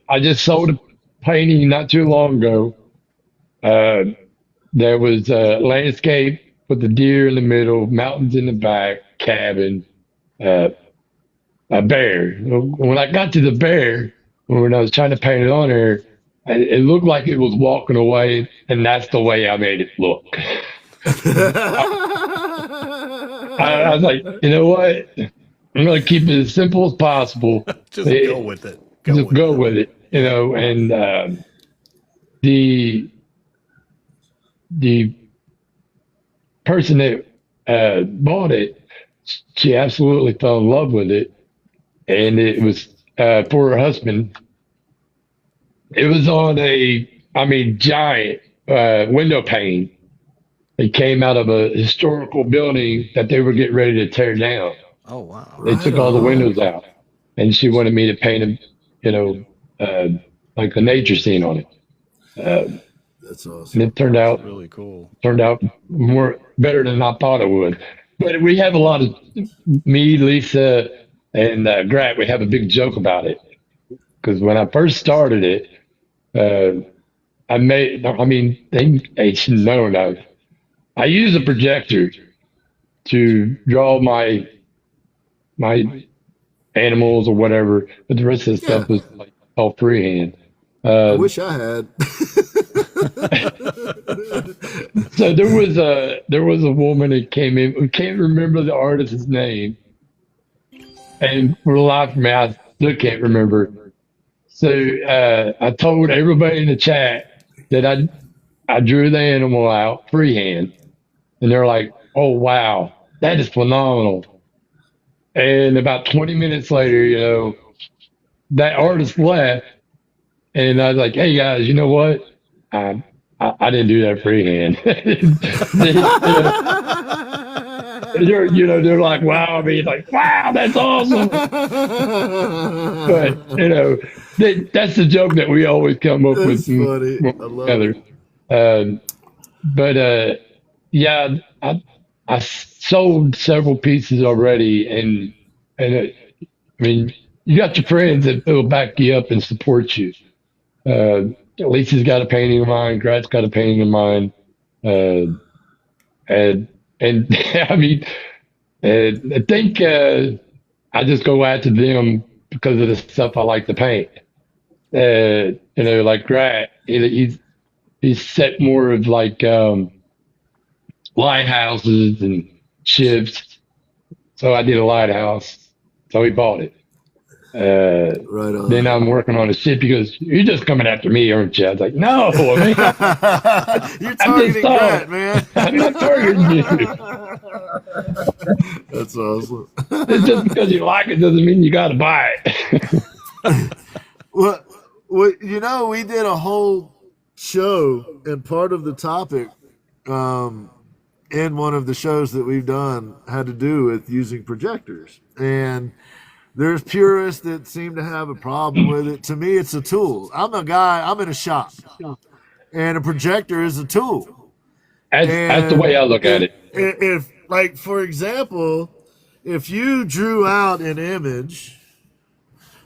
I just sold a painting not too long ago. Uh, there was a landscape with the deer in the middle, mountains in the back, cabin, uh, a bear. When I got to the bear, when I was trying to paint it on there, it looked like it was walking away, and that's the way I made it look. I was like, you know what? I'm going to keep it as simple as possible. Just go with it. Just go with it, and the person that bought it, she absolutely fell in love with it, and it was for her husband. It was on I mean, giant window pane. It came out of a historical building that they were getting ready to tear down. Oh, wow. They took all the windows out, and she wanted me to paint like a nature scene on it. That's awesome. And it turned out really cool. More better than I thought it would. But we have a lot of me, Lisa, and Grat. We have a big joke about it because when I first started it, they should know now. I use a projector to draw my animals or whatever, but the rest of the stuff was like all freehand. I wish I had. So there was a woman that came in. We can't remember the artist's name, and for the life of me, I still can't remember. So I told everybody in the chat that I drew the animal out freehand, and they're like, "Oh wow, that is phenomenal!" And about 20 minutes later, that artist left, and I was like, "Hey guys, you know what? I didn't do that freehand." They're like, "Wow!" I mean, like, "Wow, that's awesome!" But that's the joke that we always come up That's with funny. I love together. But yeah, I sold several pieces already, and I mean, you got your friends that will back you up and support you. Lisa's got a painting of mine. Grat's got a painting of mine. And I mean, I think I just go after them because of the stuff I like to paint. Like Grat, he's set more of like lighthouses and ships. So I did a lighthouse. So he bought it. Right on. Then I'm working on a ship. He goes, "You're just coming after me, aren't you?" I was like, "No, man. You're targeting Grat, man. I'm not targeting you. That's awesome. It's just because you like it doesn't mean you got to buy it." Well, we did a whole show, and part of the topic in one of the shows that we've done had to do with using projectors. And there's purists that seem to have a problem with it. To me, it's a tool. I'm a guy, I'm in a shop, and a projector is a tool. That's the way I look at it. If, like, for example, if you drew out an image,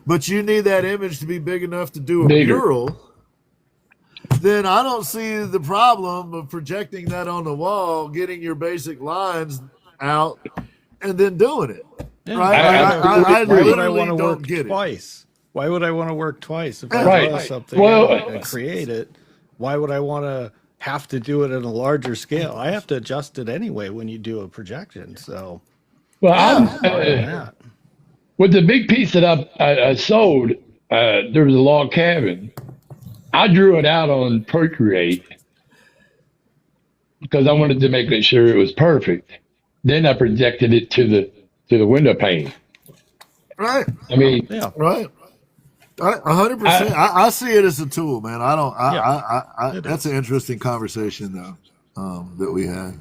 but you need that image to be big enough to do a mural, then I don't see the problem of projecting that on the wall, getting your basic lines out, and then doing it. Yeah. Right? Why would I want to don't work get twice? Why would I want to work twice if I draw something and create it? Why would I want to have to do it at a larger scale? I have to adjust it anyway when you do a projection. So, with the big piece that I sold, there was a log cabin. I drew it out on Procreate because I wanted to make sure it was perfect. Then I projected it to the window pane. Right. I mean, right. 100%. I see it as a tool, man. That's an interesting conversation though, that we had.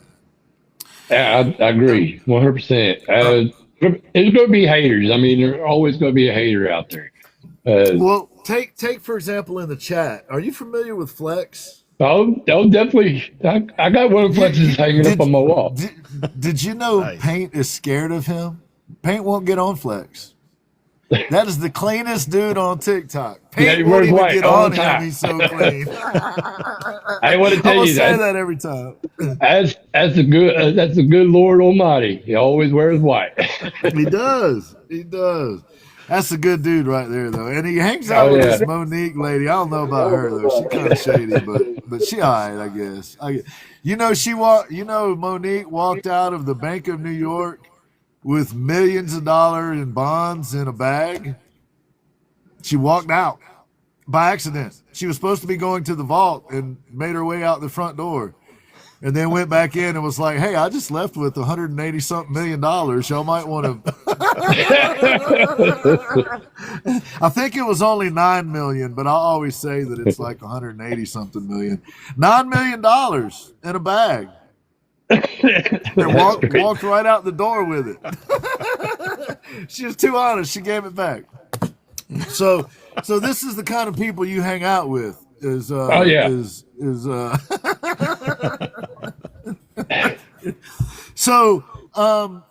Yeah, I agree, 100%. There's going to be haters. I mean, there's always going to be a hater out there. Well, take for example in the chat. Are you familiar with Flex? Oh, definitely. I got one of Flex's hanging up on my wall. Did you know Paint is scared of him? Paint won't get on Flex. That is the cleanest dude on TikTok. Paint won't even get on him. He's so clean. I want to tell you say that every time. That's the good Lord Almighty. He always wears white. He does. That's a good dude right there, though. And he hangs out with this Monique lady. I don't know about her though. She's kind of shady, but she all right, I guess. Monique walked out of the Bank of New York with millions of dollars in bonds in a bag. She walked out by accident. She was supposed to be going to the vault and made her way out the front door. and then went back in and was like, "Hey, I just left with 180 something $1 million. Y'all might want to." I think it was only 9 million, but I always say that it's like 180 something million. $9 million in a bag. And walked right out the door with it. She was too honest. She gave it back. So this is the kind of people you hang out with. So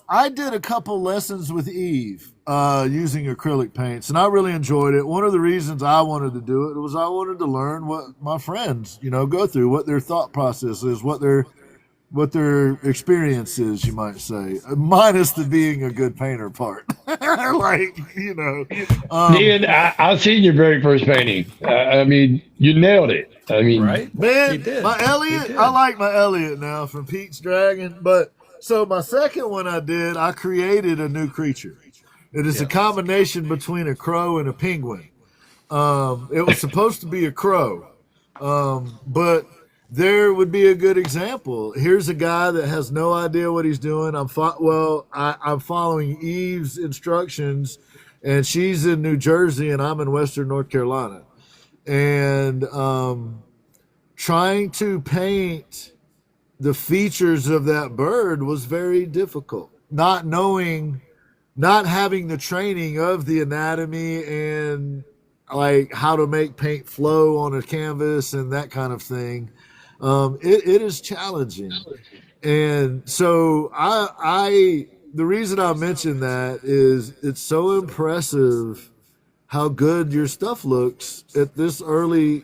I did a couple lessons with Eve using acrylic paints, and I really enjoyed it. One of the reasons I wanted to do it was I wanted to learn what my friends, go through, what their thought process is, what their experience is, you might say, minus the being a good painter part. Ian, I've seen your very first painting. I mean, you nailed it. I mean, right? Man, my Elliot, I like my Elliot now from Pete's Dragon. But so my second one I created a new creature. It is a combination between a crow and a penguin. It was supposed to be a crow, but there would be a good example. Here's a guy that has no idea what he's doing. I'm following Eve's instructions, and she's in New Jersey, and I'm in Western North Carolina. And trying to paint the features of that bird was very difficult. Not having the training of the anatomy and like how to make paint flow on a canvas and that kind of thing. It is challenging. And so the reason I mention that is it's so impressive how good your stuff looks at this early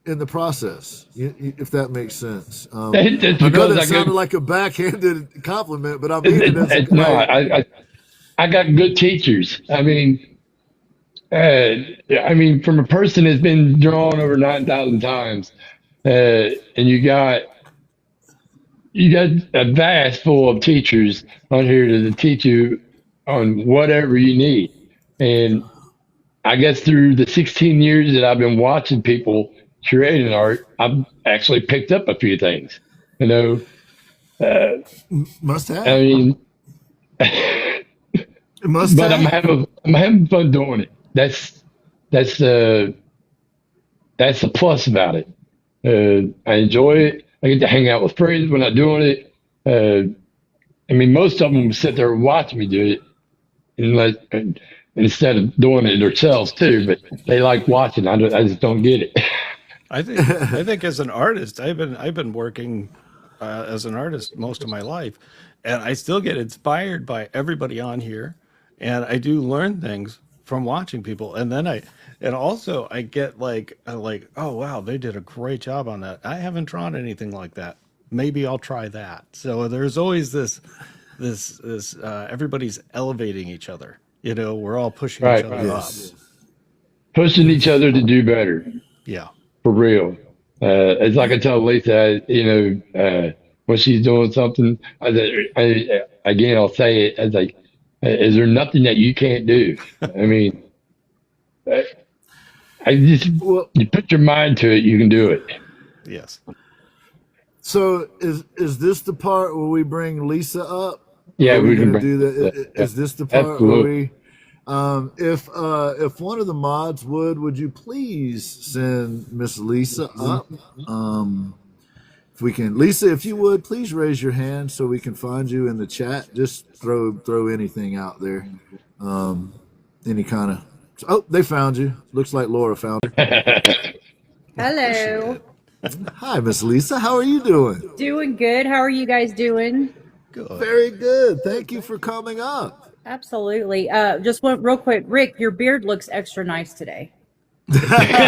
in the process, if that makes sense. I know that sounded like a backhanded compliment, but I mean it. I got good teachers. I mean, from a person that's been drawn over 9,000 times, and you got a vast full of teachers on here to teach you on whatever you need. And I guess through the 16 years that I've been watching people creating art, I've actually picked up a few things. Must have. I mean, must but have. I'm having fun doing it. That's the plus about it. I enjoy it. I get to hang out with friends when I'm doing it. Most of them sit there and watch me do it, instead of doing it themselves too. But they like watching. I just don't get it. I think as an artist, I've been working as an artist most of my life, and I still get inspired by everybody on here, and I do learn things from watching people, and then I get like, oh wow, they did a great job on that. I haven't drawn anything like that. Maybe I'll try that. So there's always this everybody's elevating each other. We're all pushing each other up. Pushing each other to do better. Yeah. For real. It's like I tell Lisa, when she's doing something, I'll say it as like, is there nothing that you can't do? I mean, you put your mind to it, you can do it. Yes. So is this the part where we bring Lisa up? Yeah, we can do that. Is this the part where we? If one of the mods would you please send Miss Lisa up? If we can, Lisa, if you would please raise your hand so we can find you in the chat. Just throw anything out there, any kind of. Oh, they found you. Looks like Laura found you. Hello. Hi, Miss Lisa. How are you doing? Doing good. How are you guys doing? Good. Very good. Thank you for coming up. Absolutely. Just one real quick. Rick, your beard looks extra nice today. I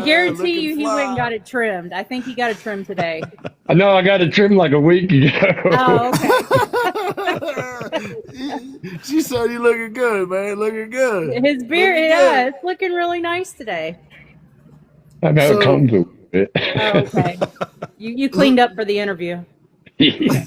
guarantee you he went and got it trimmed. I think he got it trimmed today. I know I got it trimmed like a week ago. Oh, okay. She said you looking good, man. Looking good. His beard, it's looking really nice today. I've had a comb to it. Oh, okay. You cleaned up for the interview. Yeah.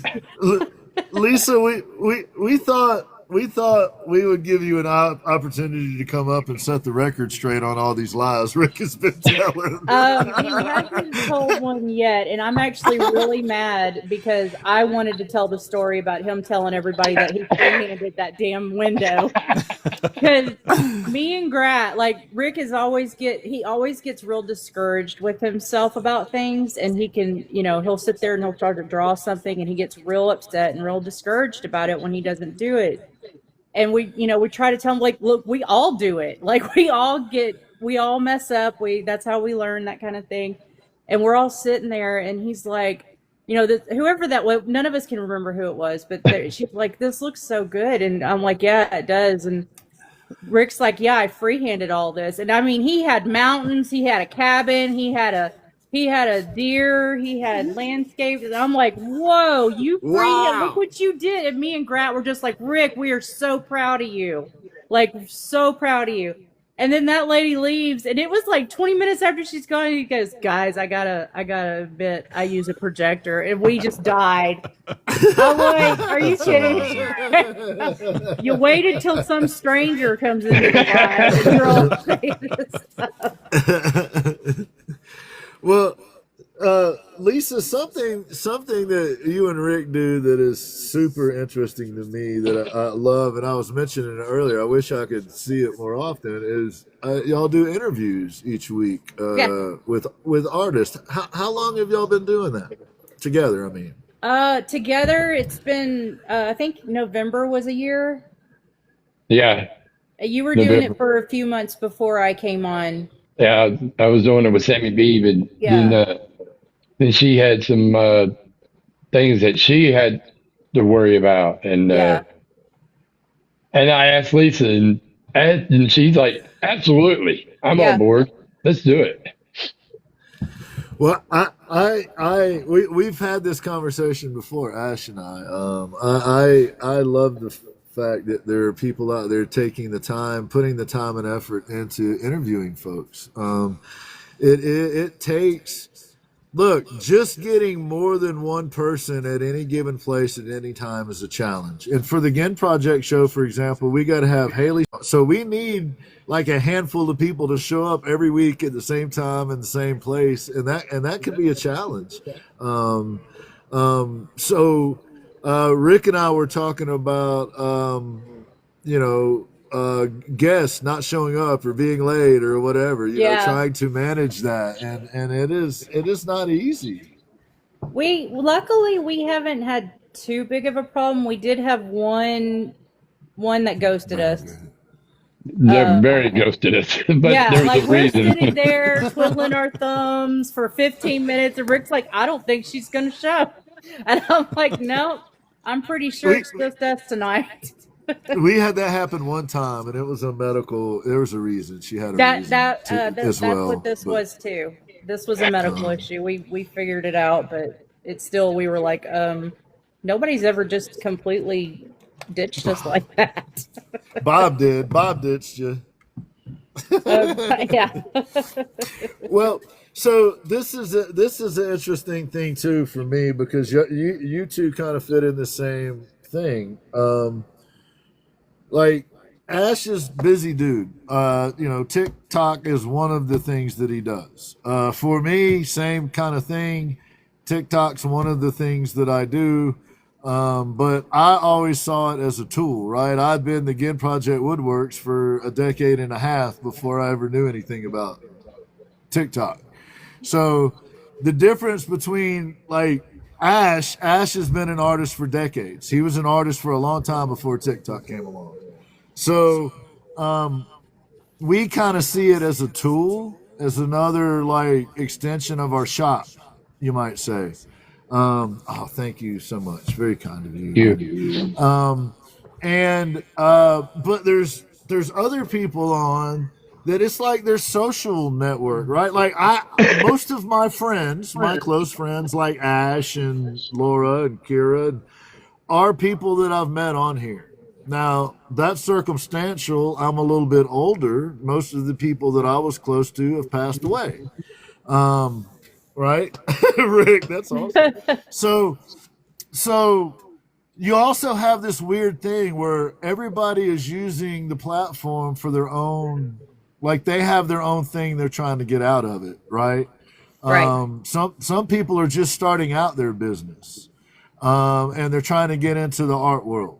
Lisa, we thought we thought we would give you an opportunity to come up and set the record straight on all these lies Rick has been telling. He hasn't told one yet, and I'm actually really mad because I wanted to tell the story about him telling everybody that he free-handed that damn window. Because me and Grat, like Rick is always gets real discouraged with himself about things, and he can, he'll sit there and he'll try to draw something, and he gets real upset and real discouraged about it when he doesn't do it. And we try to tell him, like, look, we all do it. Like, we all mess up. That's how we learn, that kind of thing. And we're all sitting there, and he's like, whoever that was, none of us can remember who it was, but she's like, this looks so good. And I'm like, yeah, it does. And Rick's like, yeah, I freehanded all this. And I mean, he had mountains, he had a cabin, he had a deer, he had landscapes. And I'm like, whoa, you freehanded, look what you did. And me and Grat were just like, Rick, we are so proud of you. Like, so proud of you. And then that lady leaves, and it was like 20 minutes after she's gone, he goes, guys, I gotta admit, I use a projector, and we just died. I'm like, are you kidding? You waited till some stranger comes into the line, and you're all Well, Lisa, something that you and Rick do that is super interesting to me that I love, and I was mentioning it earlier, I wish I could see it more often, is y'all do interviews each week with artists. How long have y'all been doing that together? I mean, together it's been I think November was a year. Yeah. You were doing it for a few months before I came on. Yeah, I was doing it with Sammy B, but then she had some things that she had to worry about, and I asked Lisa, and she's like, "Absolutely, I'm on board. Let's do it." Well, we've had this conversation before, Ash and I love the fact that there are people out there taking the time, putting the time and effort into interviewing folks. It takes, look, just getting more than one person at any given place at any time is a challenge. And for the Ginn Project show, for example, we got to have Haley. So we need like a handful of people to show up every week at the same time in the same place. And that can be a challenge. So Rick and I were talking about, guests not showing up or being late or whatever, trying to manage that. And it is not easy. Luckily we haven't had too big of a problem. We did have one that ghosted us. They're very ghosted us, but there's a reason. We're sitting there twiddling our thumbs for 15 minutes, and Rick's like, I don't think she's going to show. And I'm like, no, I'm pretty sure it's just us tonight. We had that happen one time, and it was there was a reason. She had a reason that's what this was too. This was a medical issue. We figured it out, but it's still, we were like, nobody's ever just completely ditched us like that. Bob ditched you. Yeah. Well, so this is an interesting thing too for me, because you two kind of fit in the same thing. Like, Ash is busy dude. TikTok is one of the things that he does. For me, same kind of thing. TikTok's one of the things that I do. But I always saw it as a tool, right? I'd been the Ginn Project Woodworks for a decade and a half before I ever knew anything about TikTok. So the difference between, like, Ash has been an artist for decades. He was an artist for a long time before TikTok came along. So we kind of see it as a tool, as another, like, extension of our shop, you might say. Thank you so much. Very kind of you. But there's other people on that it's like their social network, right? Like, most of my friends, my close friends, like Ash and Laura and Kira, are people that I've met on here. Now, that's circumstantial. I'm a little bit older. Most of the people that I was close to have passed away. Right? Rick, that's awesome. So you also have this weird thing where everybody is using the platform for their own, like they have their own thing they're trying to get out of it, right? Right. Some people are just starting out their business, and they're trying to get into the art world.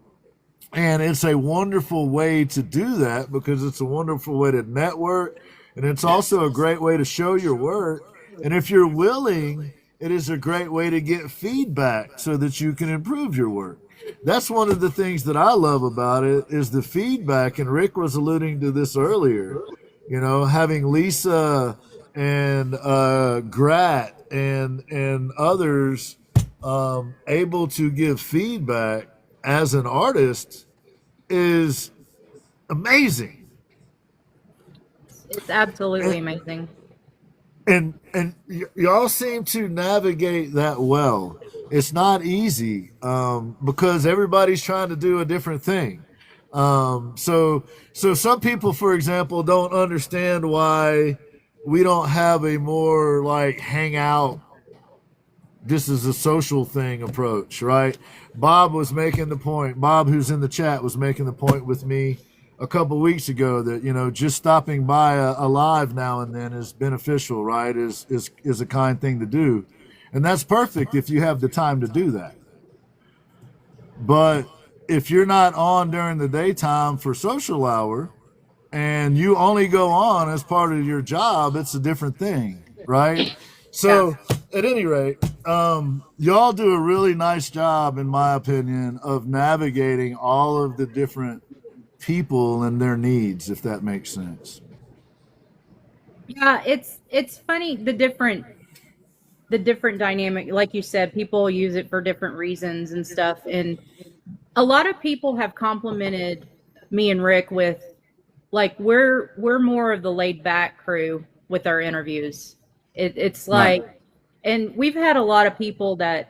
And it's a wonderful way to do that because it's a wonderful way to network. And it's also a great way to show your work. And if you're willing, it is a great way to get feedback so that you can improve your work. That's one of the things that I love about it is the feedback. And Rick was alluding to this earlier, you know, having Lisa and Grat and others able to give feedback as an artist is amazing. It's absolutely amazing. And y'all seem to navigate that well. It's not easy because everybody's trying to do a different thing. So some people, for example, don't understand why we don't have a more like hangout, this is a social thing approach, right? Bob was making the point, Bob, who's in the chat, was making the point with me a couple weeks ago that, you know, just stopping by a live now and then is beneficial, right? Is a kind thing to do. And that's perfect if you have the time to do that. But if you're not on during the daytime for social hour and you only go on as part of your job, it's a different thing, right? So at any rate, y'all do a really nice job, in my opinion, of navigating all of the different people and their needs, if that makes sense. Yeah, it's funny the different dynamic. Like you said, people use it for different reasons and stuff. And a lot of people have complimented me and Rick with like we're more of the laid back crew with our interviews. It's like, right. And we've had a lot of people that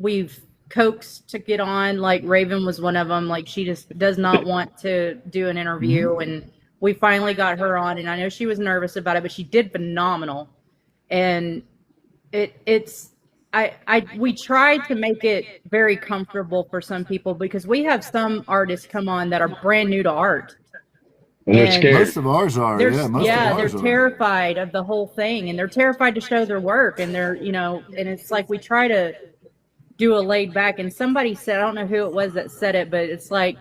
we've coaxed to get on, like Raven was one of them. Like she just does not want to do an interview, and we finally got her on, and I know she was nervous about it, but she did phenomenal. And we tried to make it very comfortable for some people because we have some artists come on that are brand new to art. And they're scared. Most of ours are. They're terrified of the whole thing, and they're terrified to show their work, and they're, you know, and it's like we try to do a laid back. And somebody said, I don't know who it was that said it, but it's like,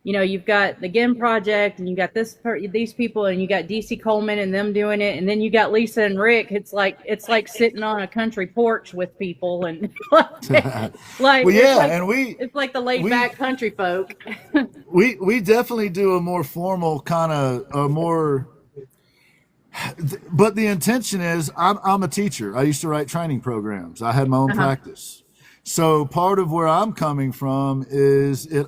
you know, you've got the Ginn project, and you got these people, and you got DC Coleman and them doing it, and then you got Lisa and Rick. It's like sitting on a country porch with people, and like well, yeah, and it's like the laid back country folk. we definitely do a more formal kind of a more, but the intention is I'm a teacher. I used to write training programs. I had my own practice. So part of where I'm coming from is it.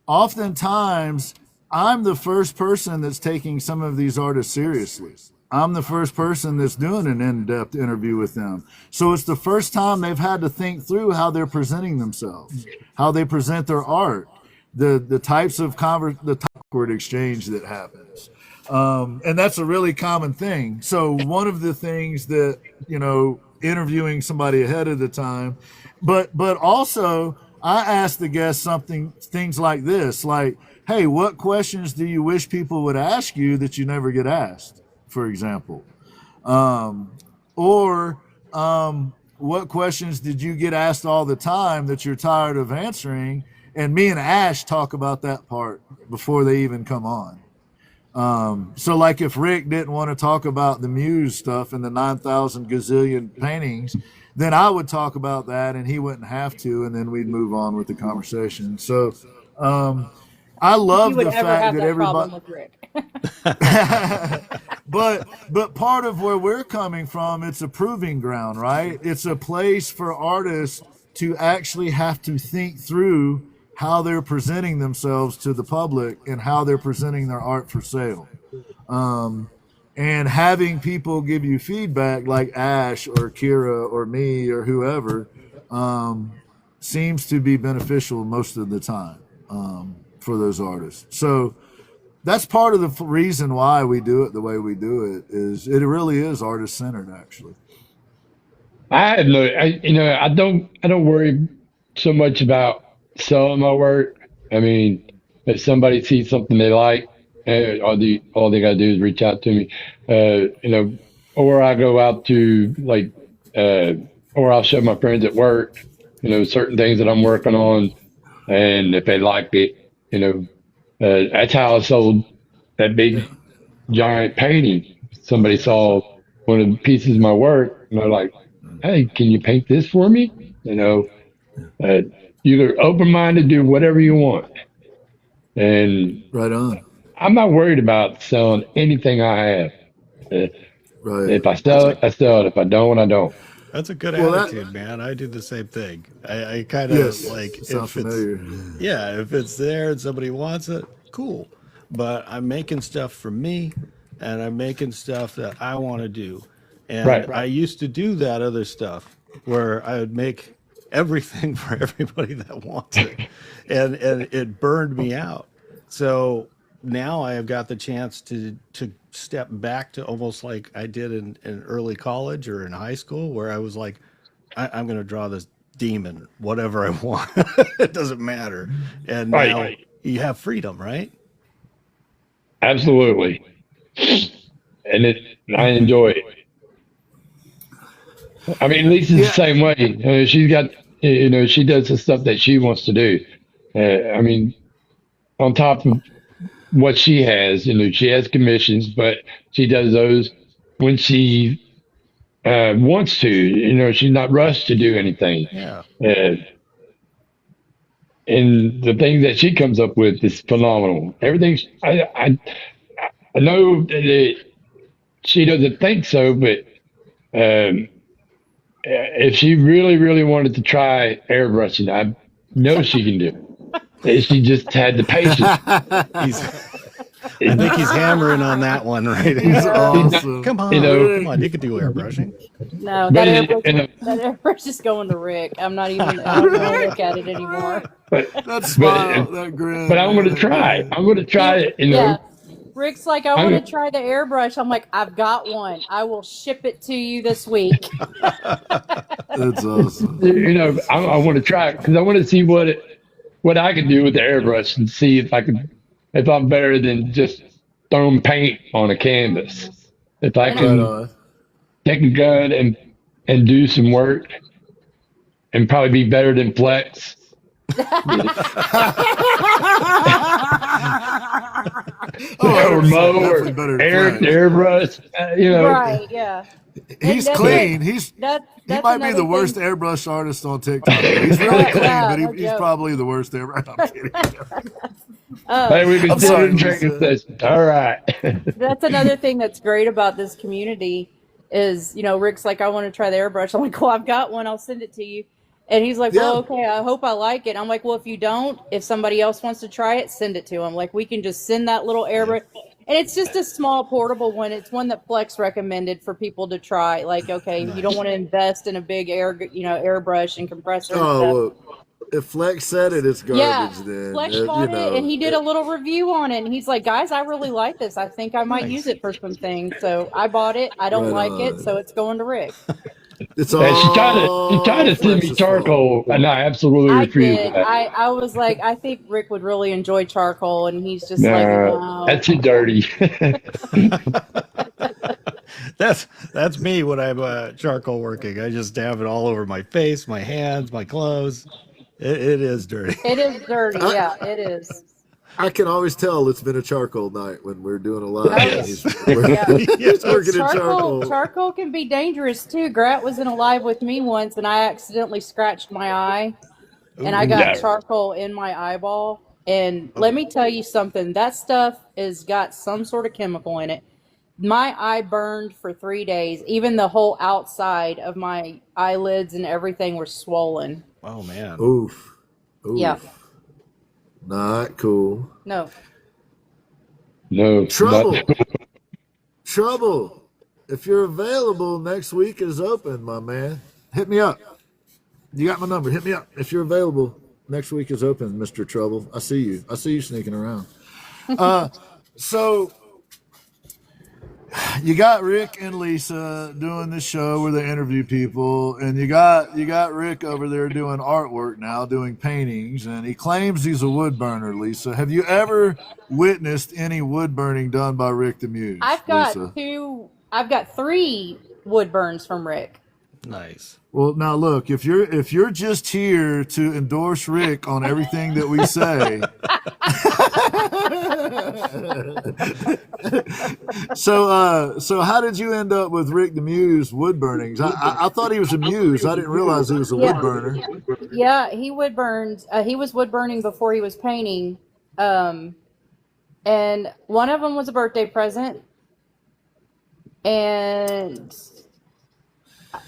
Oftentimes, I'm the first person that's taking some of these artists seriously. I'm the first person that's doing an in-depth interview with them. So it's the first time they've had to think through how they're presenting themselves, how they present their art, the types of the awkward exchange that happens. And that's a really common thing. So one of the things that, you know, interviewing somebody ahead of the time, but also I ask the guests things like this, like, hey, what questions do you wish people would ask you that you never get asked, for example? Or what questions did you get asked all the time that you're tired of answering? And me and Ash talk about that part before they even come on. So like if Rick didn't want to talk about the Muse stuff and the 9,000 gazillion paintings, then I would talk about that and he wouldn't have to, and then we'd move on with the conversation. So I love the fact that everybody but part of where we're coming from, it's a proving ground, right? It's a place for artists to actually have to think through how they're presenting themselves to the public and how they're presenting their art for sale. And having people give you feedback like Ash or Kira or me or whoever seems to be beneficial most of the time for those artists. So that's part of the reason why we do it the way we do it, is it really is artist centered, actually. I don't worry so much about selling my work. I mean, if somebody sees something they like, all they gotta do is reach out to me. Or I go out to or I'll show my friends at work, certain things that I'm working on, and if they like it, that's how I sold that big giant painting. Somebody saw one of the pieces of my work, and they're like, "Hey, can you paint this for me?" You're open-minded, do whatever you want. And Right on. I'm not worried about selling anything I have. Right. If I sell it, I sell it. If I don't, I don't. That's a good Well, attitude, man. I do the same thing. I kind of Yes. like Sounds if familiar. if it's there and somebody wants it, cool. But I'm making stuff for me, and I'm making stuff that I want to do. And Right. I used to do that other stuff where I would make everything for everybody that wants it, and it burned me out. So now I have got the chance to step back to almost like I did in early college or in high school, where I was like, I'm going to draw this demon, whatever I want. It doesn't matter. And Right. now you have freedom, right? Absolutely. And I enjoy it. I mean, Lisa's the same way. She's got, she does the stuff that she wants to do. I mean, on top of what she has, she has commissions, but she does those when she wants to. She's not rushed to do anything. Yeah. And the things that she comes up with is phenomenal. Everything I know that she doesn't think so, but if she really, really wanted to try airbrushing, I know she can do it. If she just had the patience. I think he's hammering on that one, right? He's awesome. Come on, come on, you can do airbrushing. No, that airbrush is going to Rick. I don't want to look at it anymore. That smile, that grin. But I'm going to try. I'm going to try it. Yeah. Rick's like, I want to try the airbrush. I'm like, I've got one. I will ship it to you this week. That's awesome. I want to try it because I want to see what I can do with the airbrush and see if I'm better than just throwing paint on a canvas. If I can take a gun and do some work and probably be better than Flex. Or Mo or airbrush, Right, yeah. He's clean. He might be the worst airbrush artist on TikTok. He's really clean, but he's probably the worst airbrush. I'm kidding. Hey, we can do it drinking session. All right. That's another thing that's great about this community is, Rick's like, I want to try the airbrush. I'm like, well, I've got one. I'll send it to you. And he's like, well, okay, I hope I like it. I'm like, well, if you don't, if somebody else wants to try it, send it to him. Like, we can just send that little airbrush. And it's just a small portable one. It's one that Flex recommended for people to try. Like, okay, you don't want to invest in a big airbrush and compressor. Well, if Flex said it, it's garbage then. Flex bought it, and he did a little review on it. And he's like, guys, I really like this. I think I might use it for some things. So I bought it. I don't like it, so it's going to Rick. It's all she tried to send me charcoal, and I absolutely refused that. I was like, I think Rick would really enjoy charcoal, and he's just like, no. That's too dirty. That's me when I'm charcoal working. I just dab it all over my face, my hands, my clothes. It is dirty. It is dirty. Yeah, it is. I can always tell it's been a charcoal night when we're doing a live. Yes. He's working in charcoal. Charcoal can be dangerous too. Grat was in a live with me once, and I accidentally scratched my eye, and I got charcoal in my eyeball. And let me tell you something. That stuff has got some sort of chemical in it. My eye burned for 3 days. Even the whole outside of my eyelids and everything were swollen. Oh man. Oof. Yeah. Not cool. No. Trouble. Trouble. If you're available, next week is open, my man. Hit me up. You got my number. Hit me up. If you're available, next week is open, Mr. Trouble. I see you. I see you sneaking around. So you got Rick and Lisa doing this show where they interview people, and you got Rick over there doing artwork now, doing paintings, and he claims he's a wood burner. Lisa, have you ever witnessed any wood burning done by Rick the Muse? I've got Lisa? I've got 3 wood burns from Rick. Nice. Well, now look, if you're just here to endorse Rick on everything that we say, so how did you end up with Rick the Muse wood burnings? I thought he was a muse. I didn't realize he was a wood burner. Yeah, he wood burned. He was wood burning before he was painting, and one of them was a birthday present, and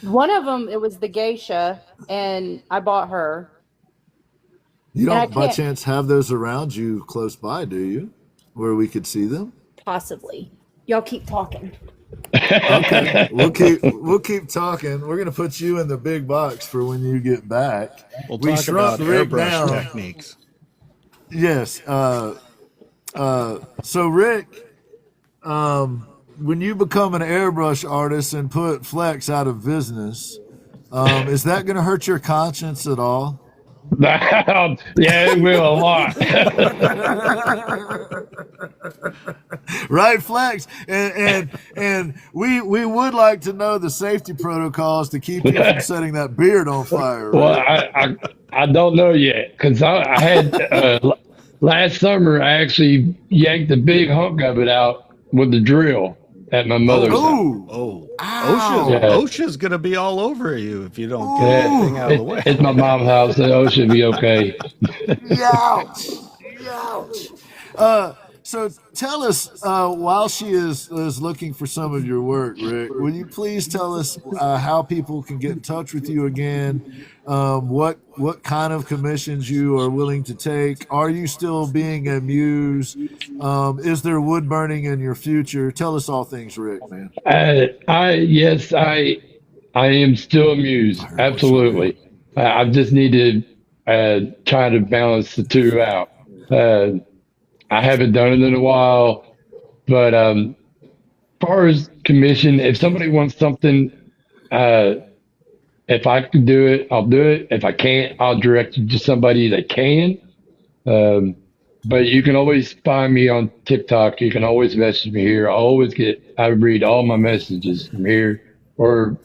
one of them, it was the geisha, and I bought her. You don't by chance have those around you close by, do you? Where we could see them? Possibly. Y'all keep talking. Okay. We'll keep talking. We're gonna put you in the big box for when you get back. We'll talk about airbrush techniques. Yes. So Rick, when you become an airbrush artist and put Flex out of business, is that going to hurt your conscience at all? Yeah, it will a lot. Right, Flex, and we would like to know the safety protocols to keep you from setting that beard on fire. Right? Well, I don't know yet, because I had last summer I actually yanked a big hunk of it out with the drill at my mother's house. OSHA's going to be all over you if you don't get anything out of the way. It's my mom's house, so OSHA will be okay. Ouch. So tell us, while she is looking for some of your work, Rick, will you please tell us how people can get in touch with you again? What kind of commissions you are willing to take? Are you still being a muse? Is there wood burning in your future? Tell us all things, Rick, man. Yes, I am still a muse. Absolutely. I just need to try to balance the two out. I haven't done it in a while, but as far as commission, if somebody wants something, if I can do it, I'll do it. If I can't, I'll direct you to somebody that can. But you can always find me on TikTok. You can always message me here. I read all my messages from here, or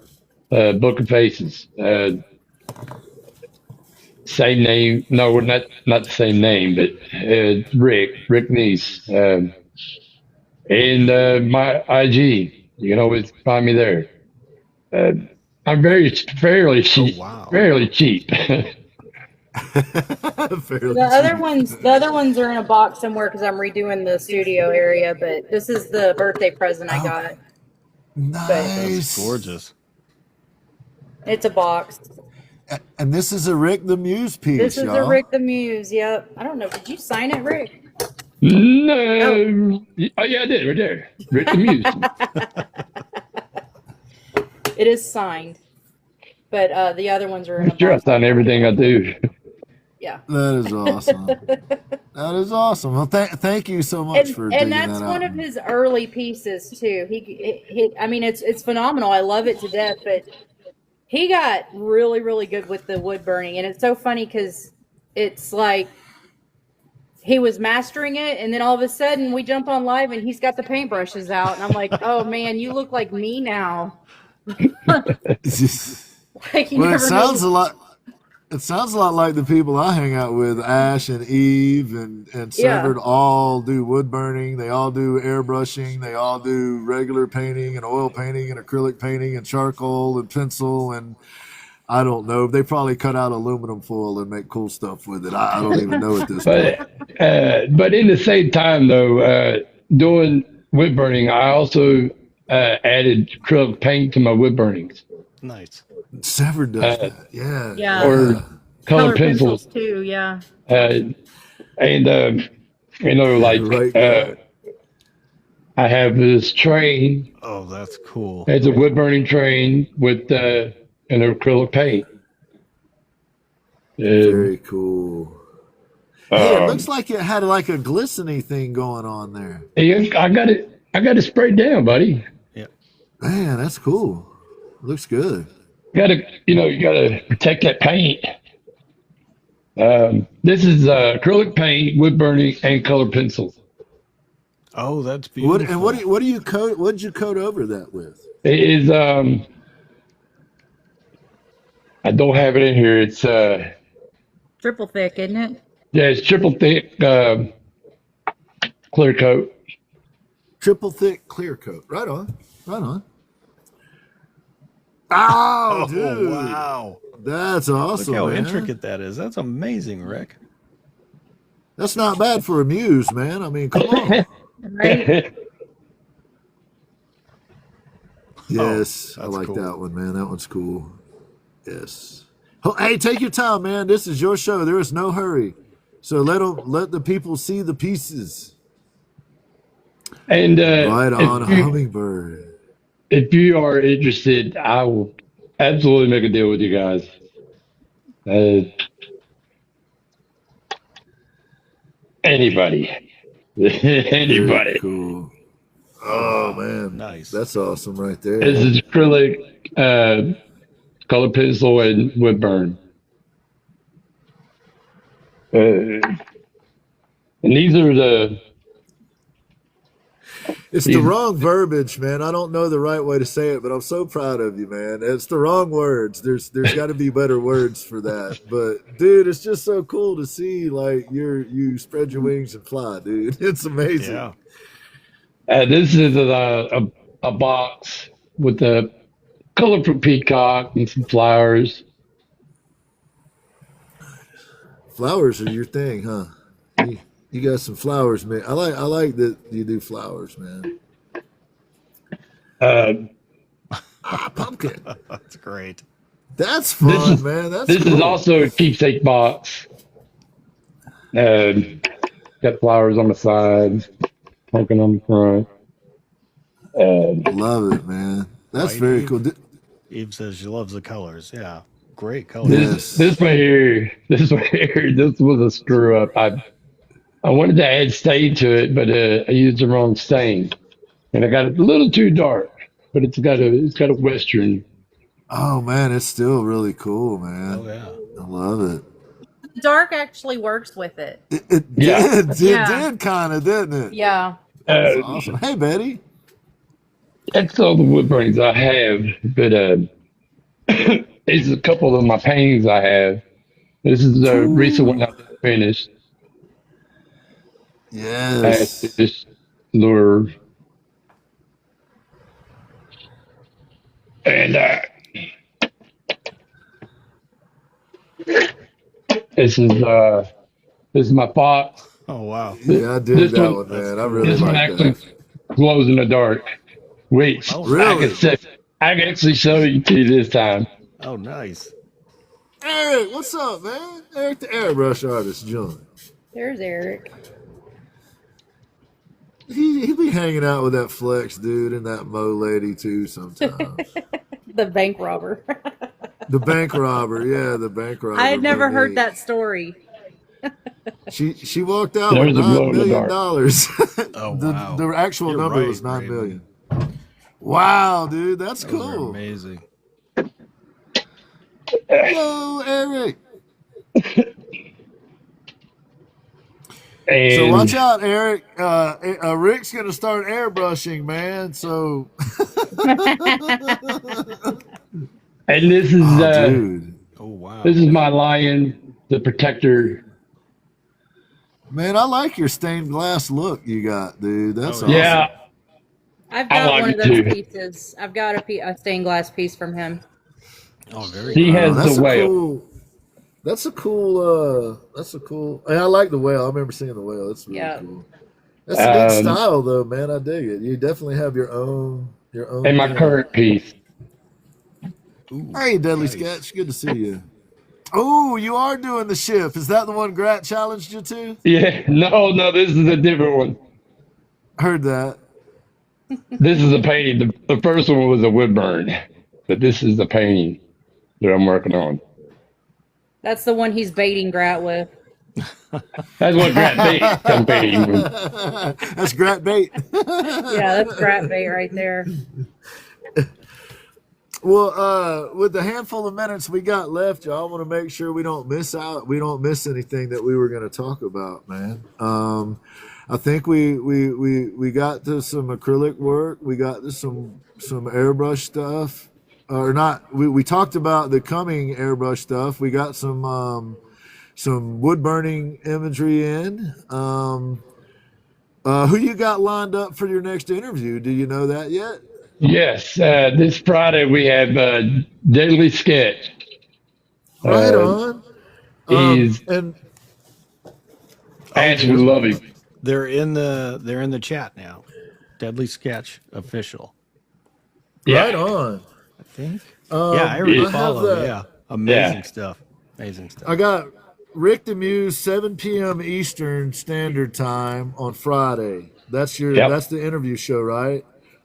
Book of Faces. Same name. No, not the same name, but Rick Neese. And my IG. You can always find me there. I'm fairly cheap. Oh, wow. Fairly cheap. The other ones are in a box somewhere because I'm redoing the studio area. But this is the birthday present I got. Nice. That's gorgeous. It's a box. And this is a Rick the Muse piece. This is y'all. a Rick the Muse. Yep. I don't know. Did you sign it, Rick? No. Oh yeah, I did right there. Rick the Muse. It is signed, but the other ones are in a box. Sure, I sign everything I do. Yeah. That is awesome. That is awesome. Well, thank you so much for digging that out. And that's one of his early pieces too. He I mean, it's phenomenal. I love it to death, but he got really, really good with the wood burning, and it's so funny because it's like he was mastering it, and then all of a sudden we jump on live, and he's got the paintbrushes out, and I'm like, oh man, you look like me now. Well, it sounds a lot. It sounds a lot like the people I hang out with, Ash and Eve and Severed, all do wood burning. They all do airbrushing. They all do regular painting and oil painting and acrylic painting and charcoal and pencil. And I don't know. They probably cut out aluminum foil and make cool stuff with it. I don't even know at this point. But in the same time, though, doing wood burning, I also added acrylic paint to my wood burnings. Nice. Severed does that. Yeah. Yeah. Or color pencils too. Yeah. And you know, like I have this train. Oh, that's cool. It's a wood burning train with an acrylic paint. Very cool. Hey, it looks like it had like a glistening thing going on there. I got it. I got it sprayed down, buddy. Yeah. Man, that's cool. Looks good. You gotta protect that paint. This is acrylic paint, wood burning, and colored pencil. Oh, that's beautiful. What do you coat? What did you coat over that with? It is I don't have it in here. It's Triple thick, isn't it? yeah, it's triple thick clear coat. Triple thick clear coat. Right on. Right on. Oh, Oh, dude. wow. That's awesome. Look how man. intricate that is. That's amazing, Rick. That's not bad for a Muse, man. I mean, come on. Right? Yes, I that's like cool. that one, man. That one's cool. Yes. Oh, hey, take your time, man. This is your show. There is no hurry. So let the people see the pieces. And Right on, a hummingbird. if you are interested, I will absolutely make a deal with you guys. Anybody. Very Anybody. cool. Oh man, Nice. That's awesome right there. This is acrylic, color pencil, and wood burn. And these are It's the wrong verbiage, man. I don't know the right way to say it, but I'm so proud of you, man. It's the wrong words. There's got to be better words for that. But dude, it's just so cool to see like you spread your wings and fly, dude. It's amazing. Yeah. this is a box with a colorful peacock and some flowers. Flowers are your thing, huh? You got some flowers, man. I like that you do flowers, man. Pumpkin. That's great. That's fun, man. That's This cool. is also a keepsake box. Got flowers on the side, pumpkin on the front. Love it, man. That's Right, very Eve? cool. Eve says she loves the colors. Yeah. Great colors. Yes. This right here, this was a screw up. I wanted to add stain to it, but I used the wrong stain, and I got it a little too dark. But it's got a western. Oh man, it's still really cool, man. Oh, yeah. I love it. The dark actually works with it. It Yeah. did kind of, didn't it? Yeah. That's awesome. Hey, Betty. That's all the wood burnings I have, but there's a couple of my paintings I have. This is a recent one I finished. Yes. This lure. And this is my fox. Oh, wow. Yeah, I did This that one- one, man. I really This one like actually that. glows in the dark. Wait, Oh, really? I can actually show you to you this time. Oh, nice. Eric, what's up, man? Eric, the airbrush artist, John. There's Eric. He be hanging out with that Flex dude and that Mo lady too sometimes. The bank robber. The bank robber, yeah, the bank robber. I had never heard Monique. that story. She walked out There's with a glow $9 in the million. dark. Oh, the, wow. the actual You're number right, was $9 Raven. million. Wow, dude, that's Those are cool. amazing. Hello, Eric. And So watch out, Eric. Rick's gonna start airbrushing, man. So, and this is dude, Oh, wow. this is my lion, the protector. man, I like your stained glass look you got, dude. That's Oh, awesome. Yeah, I've I got like one of it those too. pieces. I've got a stained glass piece from him. Oh, very he cool. has That's the a whale. cool. That's a cool. And I like the whale. I remember seeing the whale. That's really Yeah. cool. That's a neat Um, style, though, man. I dig it. You definitely have your own. And my thing. current piece. Ooh, Hey, Deadly nice. Sketch. Good to see you. Oh, you are doing the shift. Is that the one Grat challenged you to? Yeah, no, this is a different one. Heard that. This is a painting. The first one was a wood burn, but this is the painting that I'm working on. That's the one he's baiting Grat with. That's what Grat Bait campaign. That's Grat Bait. Yeah, that's Grat Bait right there. Well, with the handful of minutes we got left, y'all, I want to make sure we don't miss anything that we were going to talk about, man. I think we got to some acrylic work. We got to some airbrush stuff, or not. We talked about the coming airbrush stuff. We got some wood burning imagery in. Who you got lined up for your next interview? Do you know that yet? Yes, this Friday we have Deadly Sketch. Right on. He's And Ash would love him. They're in the chat now. Deadly Sketch official. right on. I think. Yeah, I already I have follow. that. Yeah, amazing Yeah. stuff. Amazing stuff. I got Rick the Muse, 7 p.m. Eastern Standard Time on Friday. That's Yep. that's the interview show, right?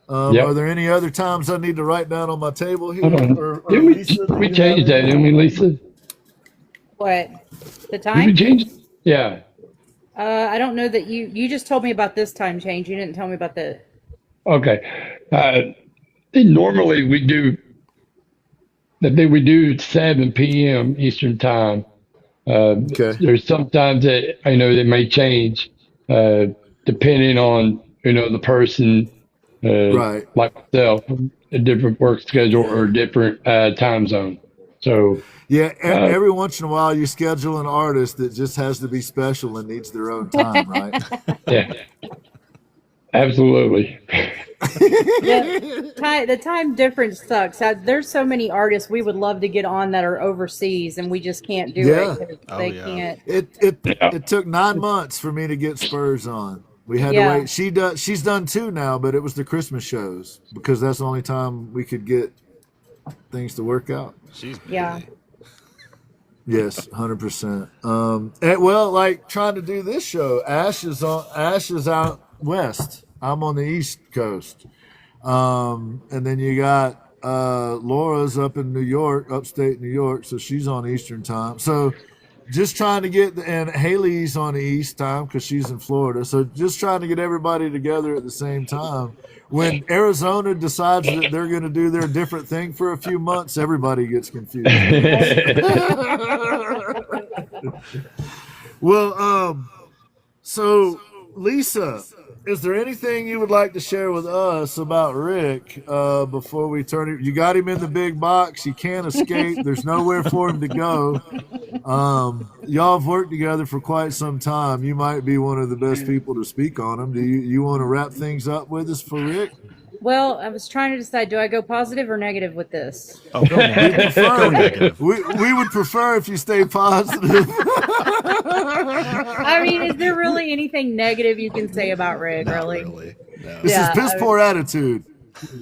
Yep. Are there any other times I need to write down on my table here? Hold on. Or Didn't Lisa, do we you changed have that, didn't we, Lisa? What? The Did we time? change? Yeah. I don't know that you just told me about this time change. You didn't tell me about the. Okay. Normally we do 7 p.m. Eastern time. Okay. There's sometimes that they may change depending on the person, Right. like myself, a different work schedule or a different time zone. So Yeah, every once in a while you schedule an artist that just has to be special and needs their own time, right? yeah, absolutely. The time difference sucks. There's so many artists we would love to get on that are overseas, and we just can't do Yeah. it. 'Cause Oh, they yeah. can't. It took 9 months for me to get Spurs on. We had to Yeah. wait. She's done 2 now, but it was the Christmas shows because that's the only time we could get things to work out. She's busy. Yeah. Yes, 100%. Well, like trying to do this show, Ash is out west. I'm on the East Coast. And then you got Laura's up in New York, upstate New York, so she's on Eastern time. So just trying to and Haley's on the East time because she's in Florida. So just trying to get everybody together at the same time. When Arizona decides that they're going to do their different thing for a few months, everybody gets confused. Well, so Lisa, is there anything you would like to share with us about Rick before we turn it? You got him in the big box. You can't escape. There's nowhere for him to go. Y'all have worked together for quite some time. You might be one of the best people to speak on him. Do you want to wrap things up with us for Rick? Well, I was trying to decide: do I go positive or negative with this? Oh, go negative. Go negative. We would prefer if you stay positive. I mean, is there really anything negative you can say about Rick? Not Really? really. No. This Yeah, is piss poor attitude.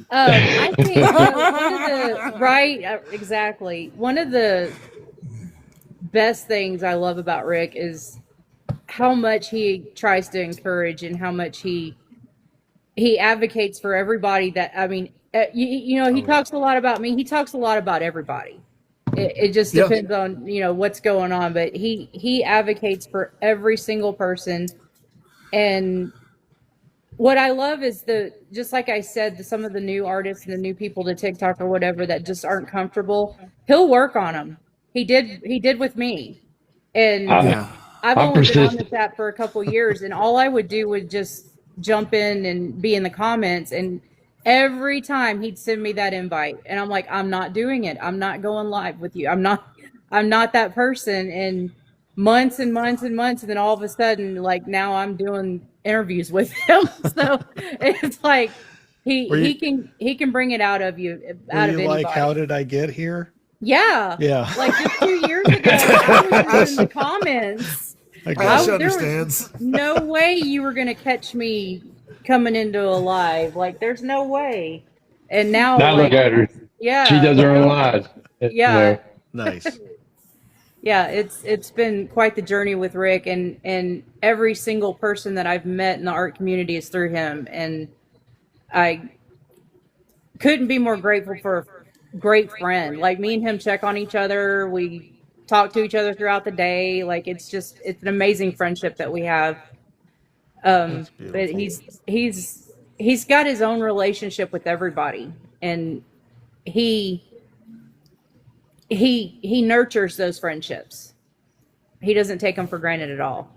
I think exactly. One of the best things I love about Rick is how much he tries to encourage and how much he advocates for everybody. That he talks a lot about me. He talks a lot about everybody. It just depends on what's going on, but he advocates for every single person. And what I love is just like I said, some of the new artists and the new people to TikTok or whatever that just aren't comfortable, he'll work on them. He did with me. And Yeah. I've I'm only been on persistent. this app for a couple years, and all I would do was just jump in and be in the comments. And every time he'd send me that invite, and I'm like, I'm not doing it. I'm not going live with you. I'm not that person. And months and months and months, and then all of a sudden, like now I'm doing interviews with him. So it's like he can bring it out of you, out of Were you anybody. like, how did I get here? Yeah. Yeah. Like just 2 years ago, I was in the comments. I Ash guess. there was understands. no way you were going to catch me coming into a live. Like, there's no way. And now, Now like, look at her. yeah, She does her own live. Yeah. Nice. Yeah, it's been quite the journey with Rick, and every single person that I've met in the art community is through him, and I couldn't be more grateful for a great friend. Like, me and him check on each other. We talk to each other throughout the day. Like it's an amazing friendship that we have. But he's got his own relationship with everybody, and he nurtures those friendships. He doesn't take them for granted at all.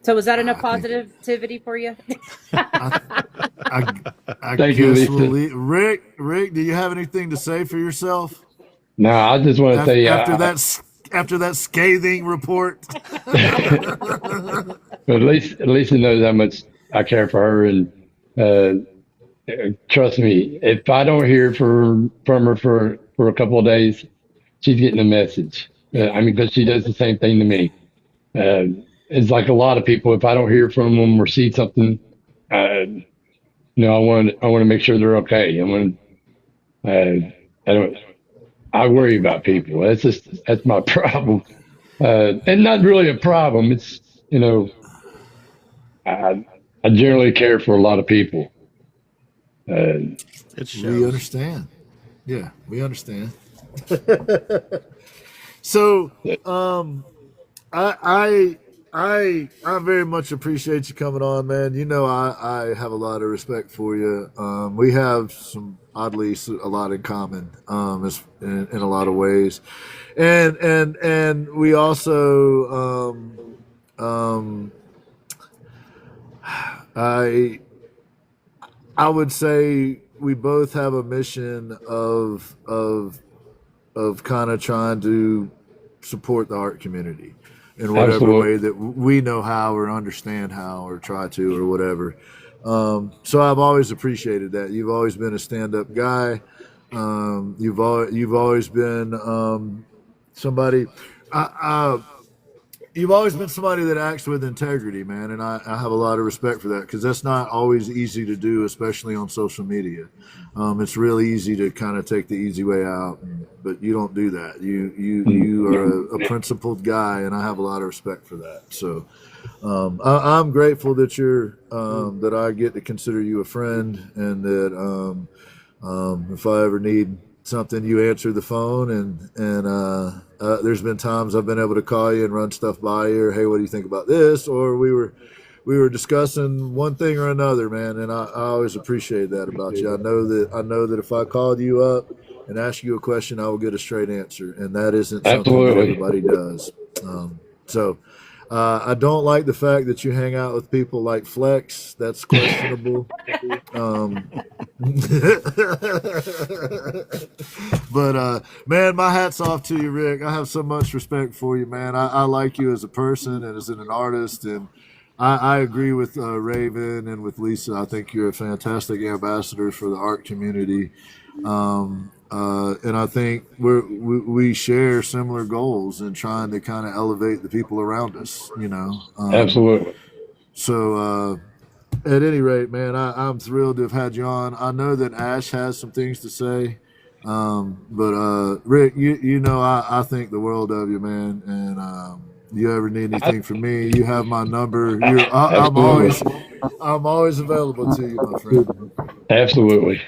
So was that enough positivity for you? I Thank you, guess Lisa. Rick, do you have anything to say for yourself? No, I just want to say after that scathing report. But Lisa knows how much I care for her, and trust me, if I don't hear from her for a couple of days, she's getting a message. I mean, because she does the same thing to me. It's like a lot of people. If I don't hear from them or see something, I want to make sure they're okay. I worry about people. That's my problem, and not really a problem. It's I generally care for a lot of people. It shows. We understand. Yeah, we understand. So, I very much appreciate you coming on, man. I have a lot of respect for you. We have a lot in common, in a lot of ways, and we also, I would say we both have a mission of kind of trying to support the art community in whatever Absolutely. way that we know how or understand how or try to or whatever. So I've always appreciated that. You've always been a stand-up guy. You've always been somebody. You've always been somebody that acts with integrity, man, and I have a lot of respect for that because that's not always easy to do, especially on social media. It's really easy to kind of take the easy way out, but you don't do that. You are a principled guy, and I have a lot of respect for that. So I'm grateful that that I get to consider you a friend, and that if I ever need something, you answer the phone, and there's been times I've been able to call you and run stuff by you, or hey, what do you think about this? Or we were discussing one thing or another, man, and I always appreciate that about you. I know that if I called you up and ask you a question, I will get a straight answer, and that isn't something that Absolutely. everybody does. I don't like the fact that you hang out with people like Flex. That's questionable. But man, my hat's off to you, Rick. I have so much respect for you, man. I like you as a person and as an artist, and I agree with Raven and with Lisa. I think you're a fantastic ambassador for the art community. And I think we share similar goals in trying to kind of elevate the people around us, Absolutely. So at any rate, man, I'm thrilled to have had you on. I know that Ash has some things to say, but Rick, I think the world of you, man, and you ever need anything from me, you have my number. I'm always available to you, my friend. Absolutely.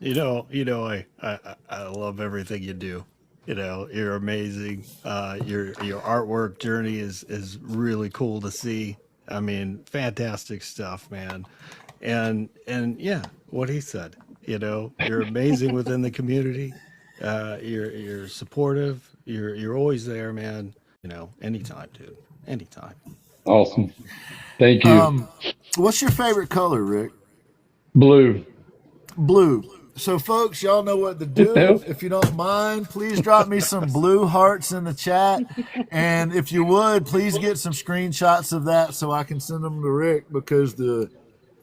I love everything you do. You're amazing. Your artwork journey is really cool to see. I mean, fantastic stuff, man. And yeah, what he said. You're amazing within the community. You're supportive. You're always there, man. Anytime, dude. Anytime. Awesome. Thank you. What's your favorite color, Rick? Blue. Blue. So, folks, y'all know what to do. If you don't mind, please drop me some blue hearts in the chat. And if you would, please get some screenshots of that so I can send them to Rick, because the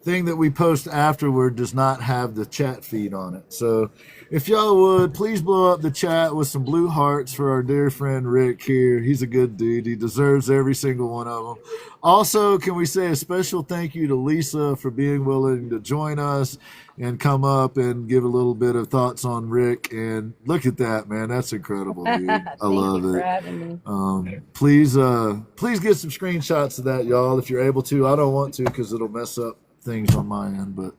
thing that we post afterward does not have the chat feed on it. So if y'all would, please blow up the chat with some blue hearts for our dear friend Rick here. He's a good dude. He deserves every single one of them. Also, can we say a special thank you to Lisa for being willing to join us and come up and give a little bit of thoughts on Rick. And look at that, man. That's incredible, dude. I love it. Please get some screenshots of that, y'all, if you're able to. I don't want to because it'll mess up things on my end, but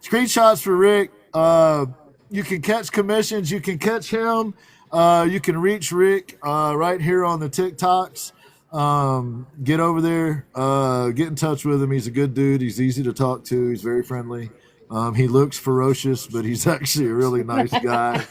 screenshots for Rick. you can catch commissions. You can catch him. You can reach Rick right here on the TikToks. Get over there. Get in touch with him. He's a good dude. He's easy to talk to. He's very friendly. He looks ferocious, but he's actually a really nice guy.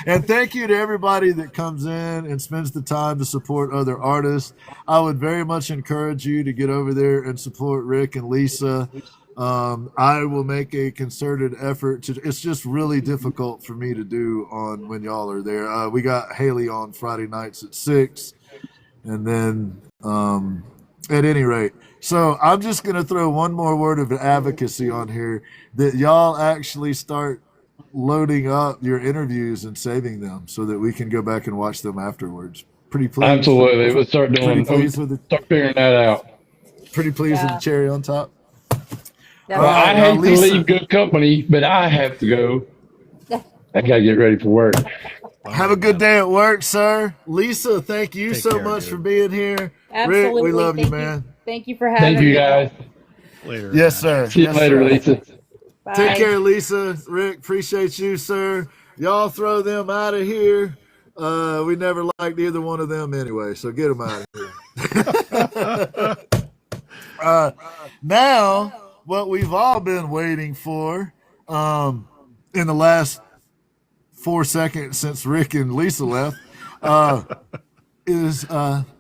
And thank you to everybody that comes in and spends the time to support other artists. I would very much encourage you to get over there and support Rick and Lisa. I will make a concerted effort to. It's just really difficult for me to do on when y'all are there. We got Haley on Friday nights at 6, and then at any rate. So I'm just going to throw one more word of advocacy on here, that y'all actually start loading up your interviews and saving them so that we can go back and watch them afterwards. Pretty pleased. Absolutely. We'll start doing. Start figuring that out. Pretty pleased with the cherry on top. Well, I hate to leave good company, but I have to go. I got to get ready for work. Have a good day at work, sir. Lisa, thank you so much for being here. Absolutely. Rick, we love you, man. Thank you for having me. Thank you, guys. Later. Yes, sir. See you later, Lisa. Bye. Take care, Lisa. Rick, appreciate you, sir. Y'all throw them out of here. We never liked either one of them anyway, so get them out of here. Now, what we've all been waiting for in the last 4 seconds since Rick and Lisa left is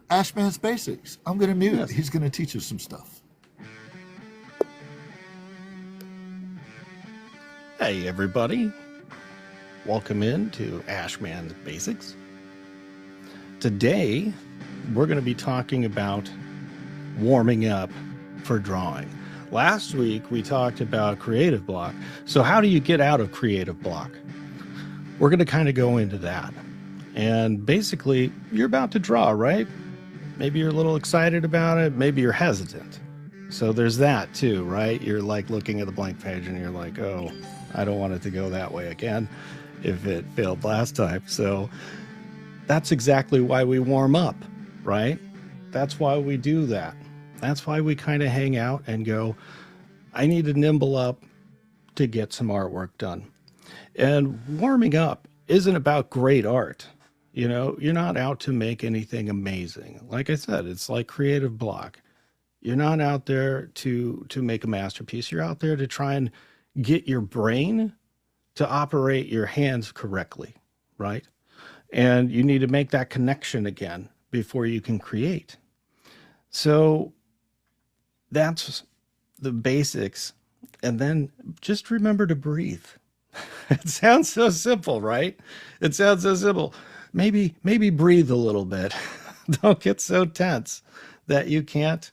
Ashman's Basics. I'm going to mute. Yes. He's going to teach us some stuff. Hey, everybody. Welcome in to Ashman's Basics. Today, we're going to be talking about warming up for drawing. Last week, we talked about creative block. So how do you get out of creative block? We're going to kind of go into that. And basically, you're about to draw, right? Maybe you're a little excited about it. Maybe you're hesitant. So there's that too, right? You're like looking at the blank page and you're like, oh, I don't want it to go that way again if it failed last time. So that's exactly why we warm up, right? That's why we do that. That's why we kind of hang out and go, I need to nimble up to get some artwork done. And warming up isn't about great art. You know, you're not out to make anything amazing. Like I said, it's like creative block. You're not out there to make a masterpiece. You're out there to try and get your brain to operate your hands correctly, right? And you need to make that connection again before you can create. So that's the basics. And then just remember to breathe. It sounds so simple, right? It sounds so simple. Maybe breathe a little bit. Don't get so tense that you can't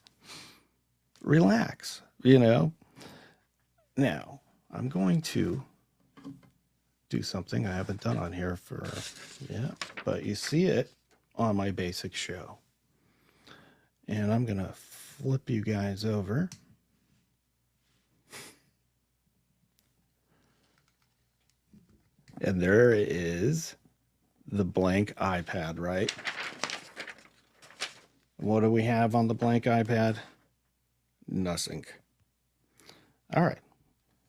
relax, you know? Now, I'm going to do something I haven't done on here but you see it on my basic show. And I'm going to flip you guys over. And there is the blank iPad, right? What do we have on the blank iPad? Nothing. All right.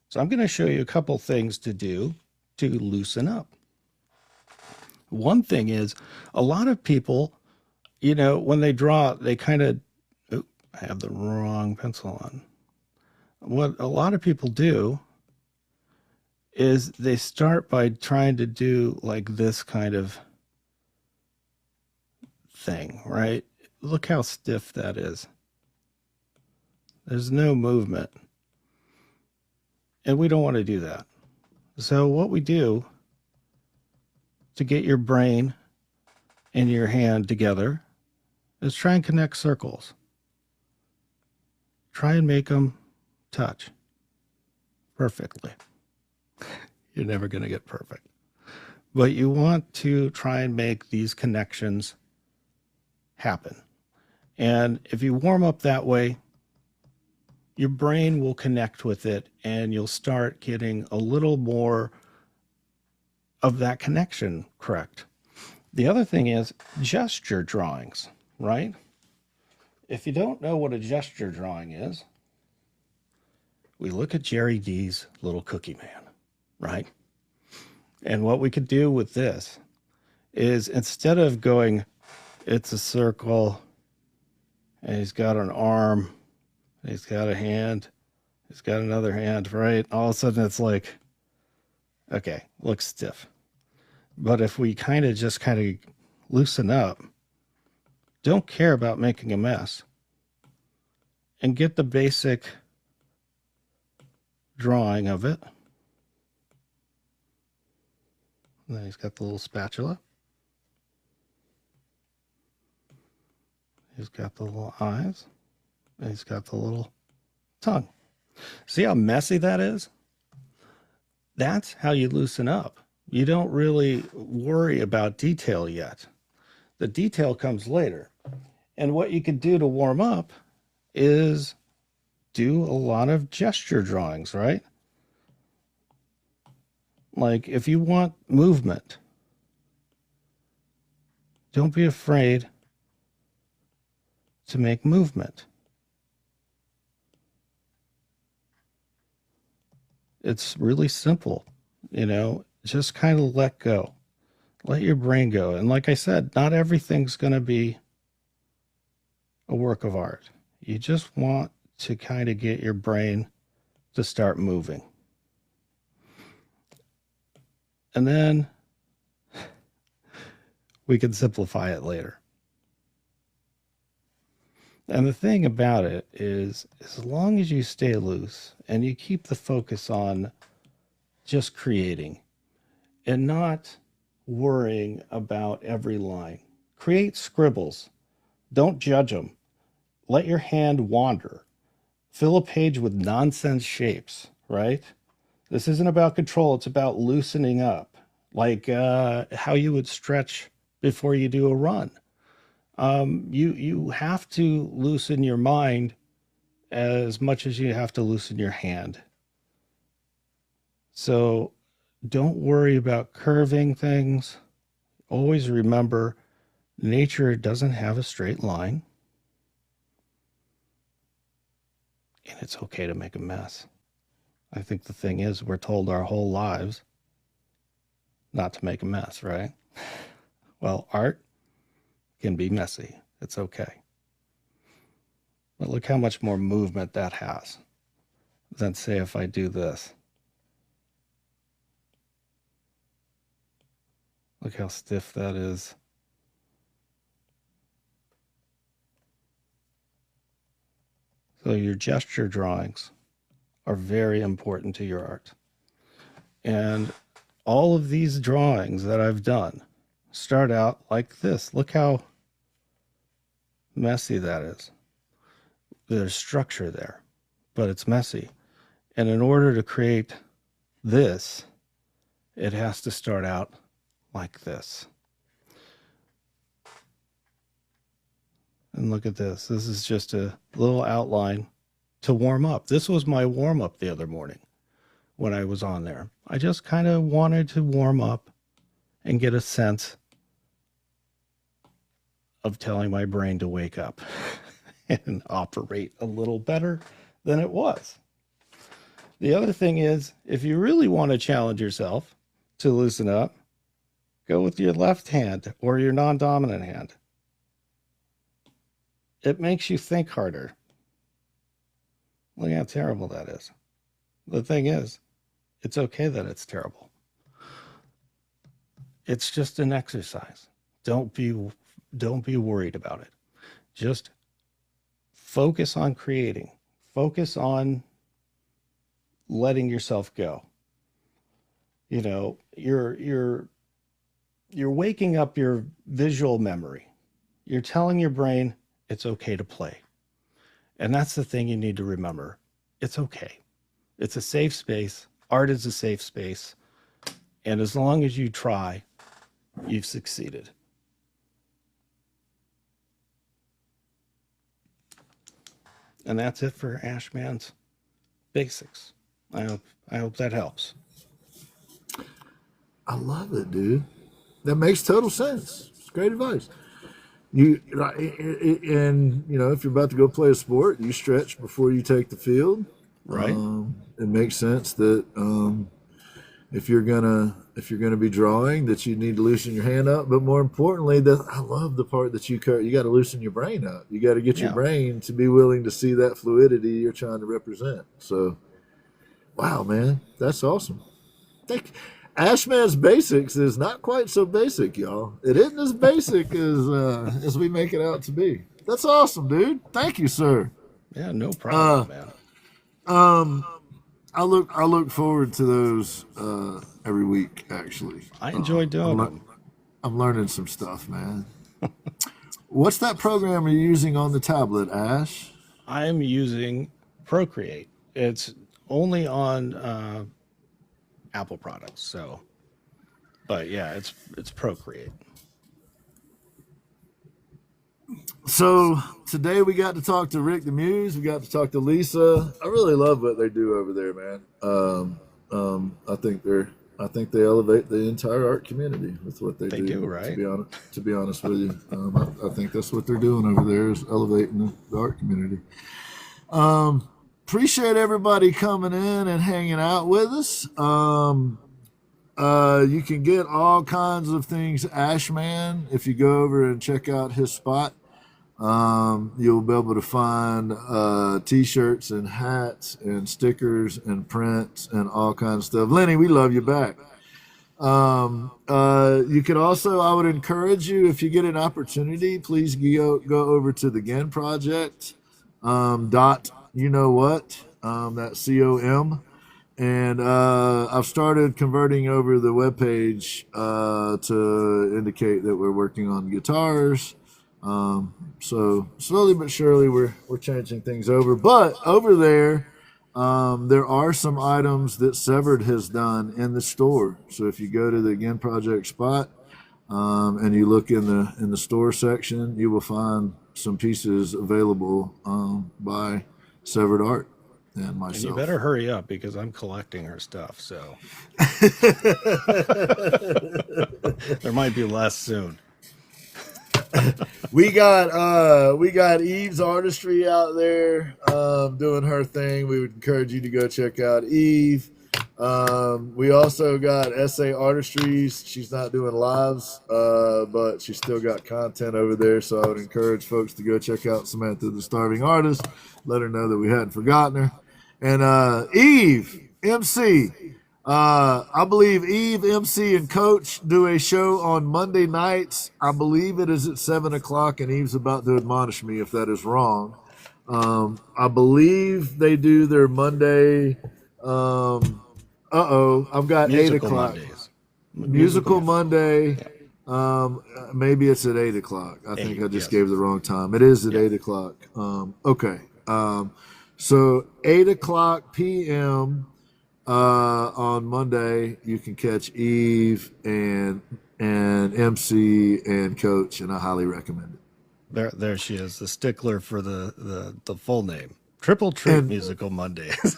So I'm going to show you a couple things to do to loosen up. One thing is, a lot of people, you know, when they draw, they kind of, I have the wrong pencil on. What a lot of people do is they start by trying to do like this kind of thing, right? Look how stiff that is. There's no movement. And we don't want to do that. So what we do to get your brain and your hand together is try and connect circles. Try and make them touch perfectly. You're never going to get perfect. But you want to try and make these connections happen. And if you warm up that way, your brain will connect with it and you'll start getting a little more of that connection correct. The other thing is gesture drawings, right? If you don't know what a gesture drawing is, we look at Jerry D's little cookie man, right? And what we could do with this is, instead of going, it's a circle, and he's got an arm, he's got a hand, he's got another hand, right? All of a sudden it's like, okay, looks stiff. But if we kind of loosen up, don't care about making a mess, and get the basic drawing of it. And then he's got the little spatula. He's got the little eyes. And he's got the little tongue. See how messy that is? That's how you loosen up. You don't really worry about detail yet. The detail comes later. And what you can do to warm up is do a lot of gesture drawings, right? Like, if you want movement, don't be afraid to make movement. It's really simple, just kind of let go. Let your brain go. And like I said, not everything's going to be a work of art. You just want to kind of get your brain to start moving. And then we can simplify it later. And the thing about it is, as long as you stay loose and you keep the focus on just creating and not worrying about every line, create scribbles. Don't judge them. Let your hand wander. Fill a page with nonsense shapes, right? This isn't about control. It's about loosening up, like how you would stretch before you do a run. You have to loosen your mind as much as you have to loosen your hand. So don't worry about curving things. Always remember, nature doesn't have a straight line. And it's okay to make a mess. I think the thing is, we're told our whole lives not to make a mess, right? Well, art can be messy. It's okay. But look how much more movement that has than, say, if I do this. Look how stiff that is. So your gesture drawings are very important to your art. And all of these drawings that I've done start out like this. Look how messy that is. There's structure there, but it's messy. And in order to create this, it has to start out like this. And look at this. This is just a little outline to warm up. This was my warm up the other morning when I was on there. I just kind of wanted to warm up and get a sense of telling my brain to wake up and operate a little better than it was. The other thing is, if you really want to challenge yourself to loosen up, go with your left hand or your non-dominant hand. It makes you think harder. Look how terrible that is. The thing is, it's okay that it's terrible. It's just an exercise. Don't be worried about it. Just focus on creating. Focus on letting yourself go. You're waking up your visual memory. You're telling your brain it's okay to play. And that's the thing you need to remember. It's okay. It's a safe space. Art is a safe space. And as long as you try, you've succeeded. And that's it for Ashman's basics. I hope that helps. I love it, dude. That makes total sense. It's great advice. If you're about to go play a sport, you stretch before you take the field. Right. It makes sense that if you're gonna be drawing, that you need to loosen your hand up. But more importantly, that I love the part that you got to loosen your brain up. You got to get your brain to be willing to see that fluidity you're trying to represent. So, wow, man, that's awesome. Ashman's Basics is not quite so basic, y'all. It isn't as basic as we make it out to be. That's awesome, dude. Thank you, sir. Yeah, no problem, man. I look forward to those every week. Actually, I enjoy doing them. I'm learning some stuff, man. What's that program you're using on the tablet, Ash? I'm using Procreate. It's only on Apple products, so. But yeah, it's Procreate. So today we got to talk to Rick the Muse. We got to talk to Lisa. I really love what they do over there, man. I think they elevate the entire art community with what they do. They do, right? To be honest with you, I think that's what they're doing over there is elevating the art community. Appreciate everybody coming in and hanging out with us. You can get all kinds of things Ashman if you go over and check out his spot. You'll be able to find t-shirts and hats and stickers and prints and all kinds of stuff. Lenny, we love you back. You could also, I would encourage you, if you get an opportunity, please go over to the Ginn Project that's .com. And I've started converting over the webpage to indicate that we're working on guitars. So slowly but surely we're changing things over. But over there, there are some items that Severed has done in the store. So if you go to the Ginn Project spot and you look in the store section, you will find some pieces available by Severed Art. And myself. And you better hurry up because I'm collecting her stuff. So there might be less soon. We got Eve's Artistry out there doing her thing. We would encourage you to go check out Eve. We also got S.A. Artistries. She's not doing lives, but she's still got content over there. So I would encourage folks to go check out Samantha the Starving Artist. Let her know that we hadn't forgotten her. And Eve, MC. I believe Eve, MC, and Coach do a show on Monday nights. I believe it is at 7 o'clock, and Eve's about to admonish me if that is wrong. I believe they do their Monday. I've got Musical 8 o'clock. Mondays. Musical Monday. Maybe it's at 8 o'clock. I think I just gave the wrong time. It is at 8 o'clock. Okay. So 8 o'clock p.m. On Monday, you can catch Eve and MC and Coach, and I highly recommend it. There she is, the stickler for the full name. Triple Trip Musical Mondays.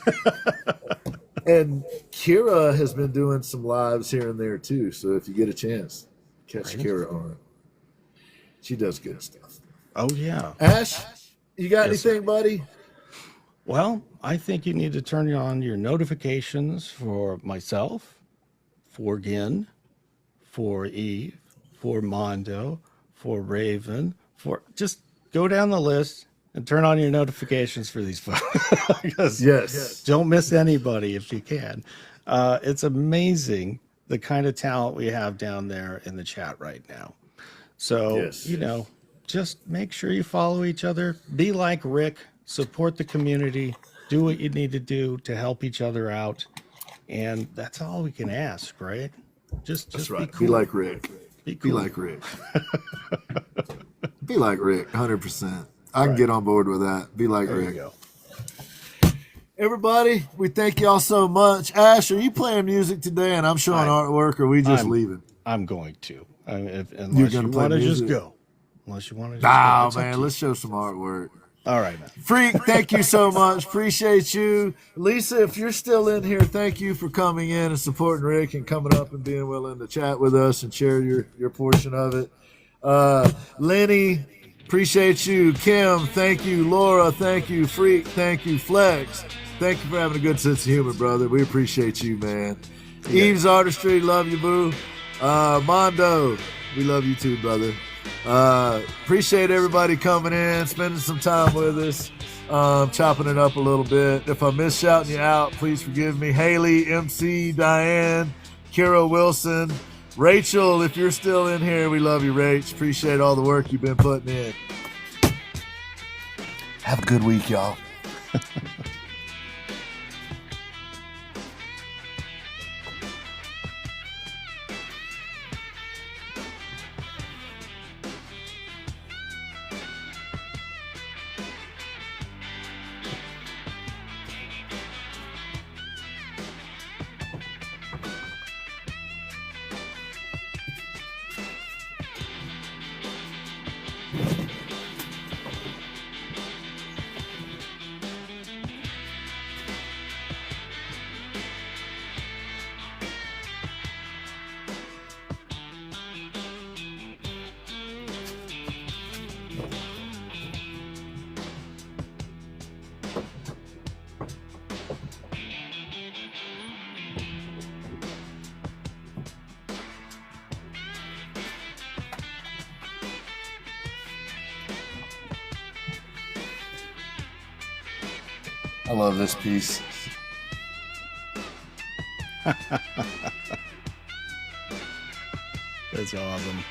And Kira has been doing some lives here and there too, so if you get a chance, catch Kira on it. She does good stuff. Oh yeah. Ash, you got anything, buddy? Well, I think you need to turn on your notifications for myself, for Ginn, for Eve, for Mondo, for Raven, for just go down the list and turn on your notifications for these folks. Because don't miss anybody if you can. It's amazing the kind of talent we have down there in the chat right now. So, just make sure you follow each other. Be like Rick. Support the community, do what you need to do to help each other out, and that's all we can ask, right? Just right. Be cool. Be like Rick. Be cool. Be like Rick. Be like Rick, 100%. I can get on board with that. Be like Rick. You go. Everybody, we thank y'all so much. Ash, are you playing music today and I'm showing artwork, or are we just leaving? I'm going to. Unless you want to just go. Unless you want to just go. Man, let's show some artwork. All right, man. Freak, thank you so much. Appreciate you. Lisa, if you're still in here, thank you for coming in and supporting Rick and coming up and being willing to chat with us and share your portion of it. Lenny, appreciate you. Kim, thank you. Laura, thank you. Freak, thank you. Flex, thank you for having a good sense of humor, brother. We appreciate you, man. Eve's Artistry, love you, boo. Mondo, we love you too, brother. Appreciate everybody coming in, spending some time with us, chopping it up a little bit. If I miss shouting you out, please forgive me. Haley, MC, Diane, Kira Wilson, Rachel, if you're still in here, we love you, Rach. Appreciate all the work you've been putting in. Have a good week, y'all. I love this piece. That's awesome.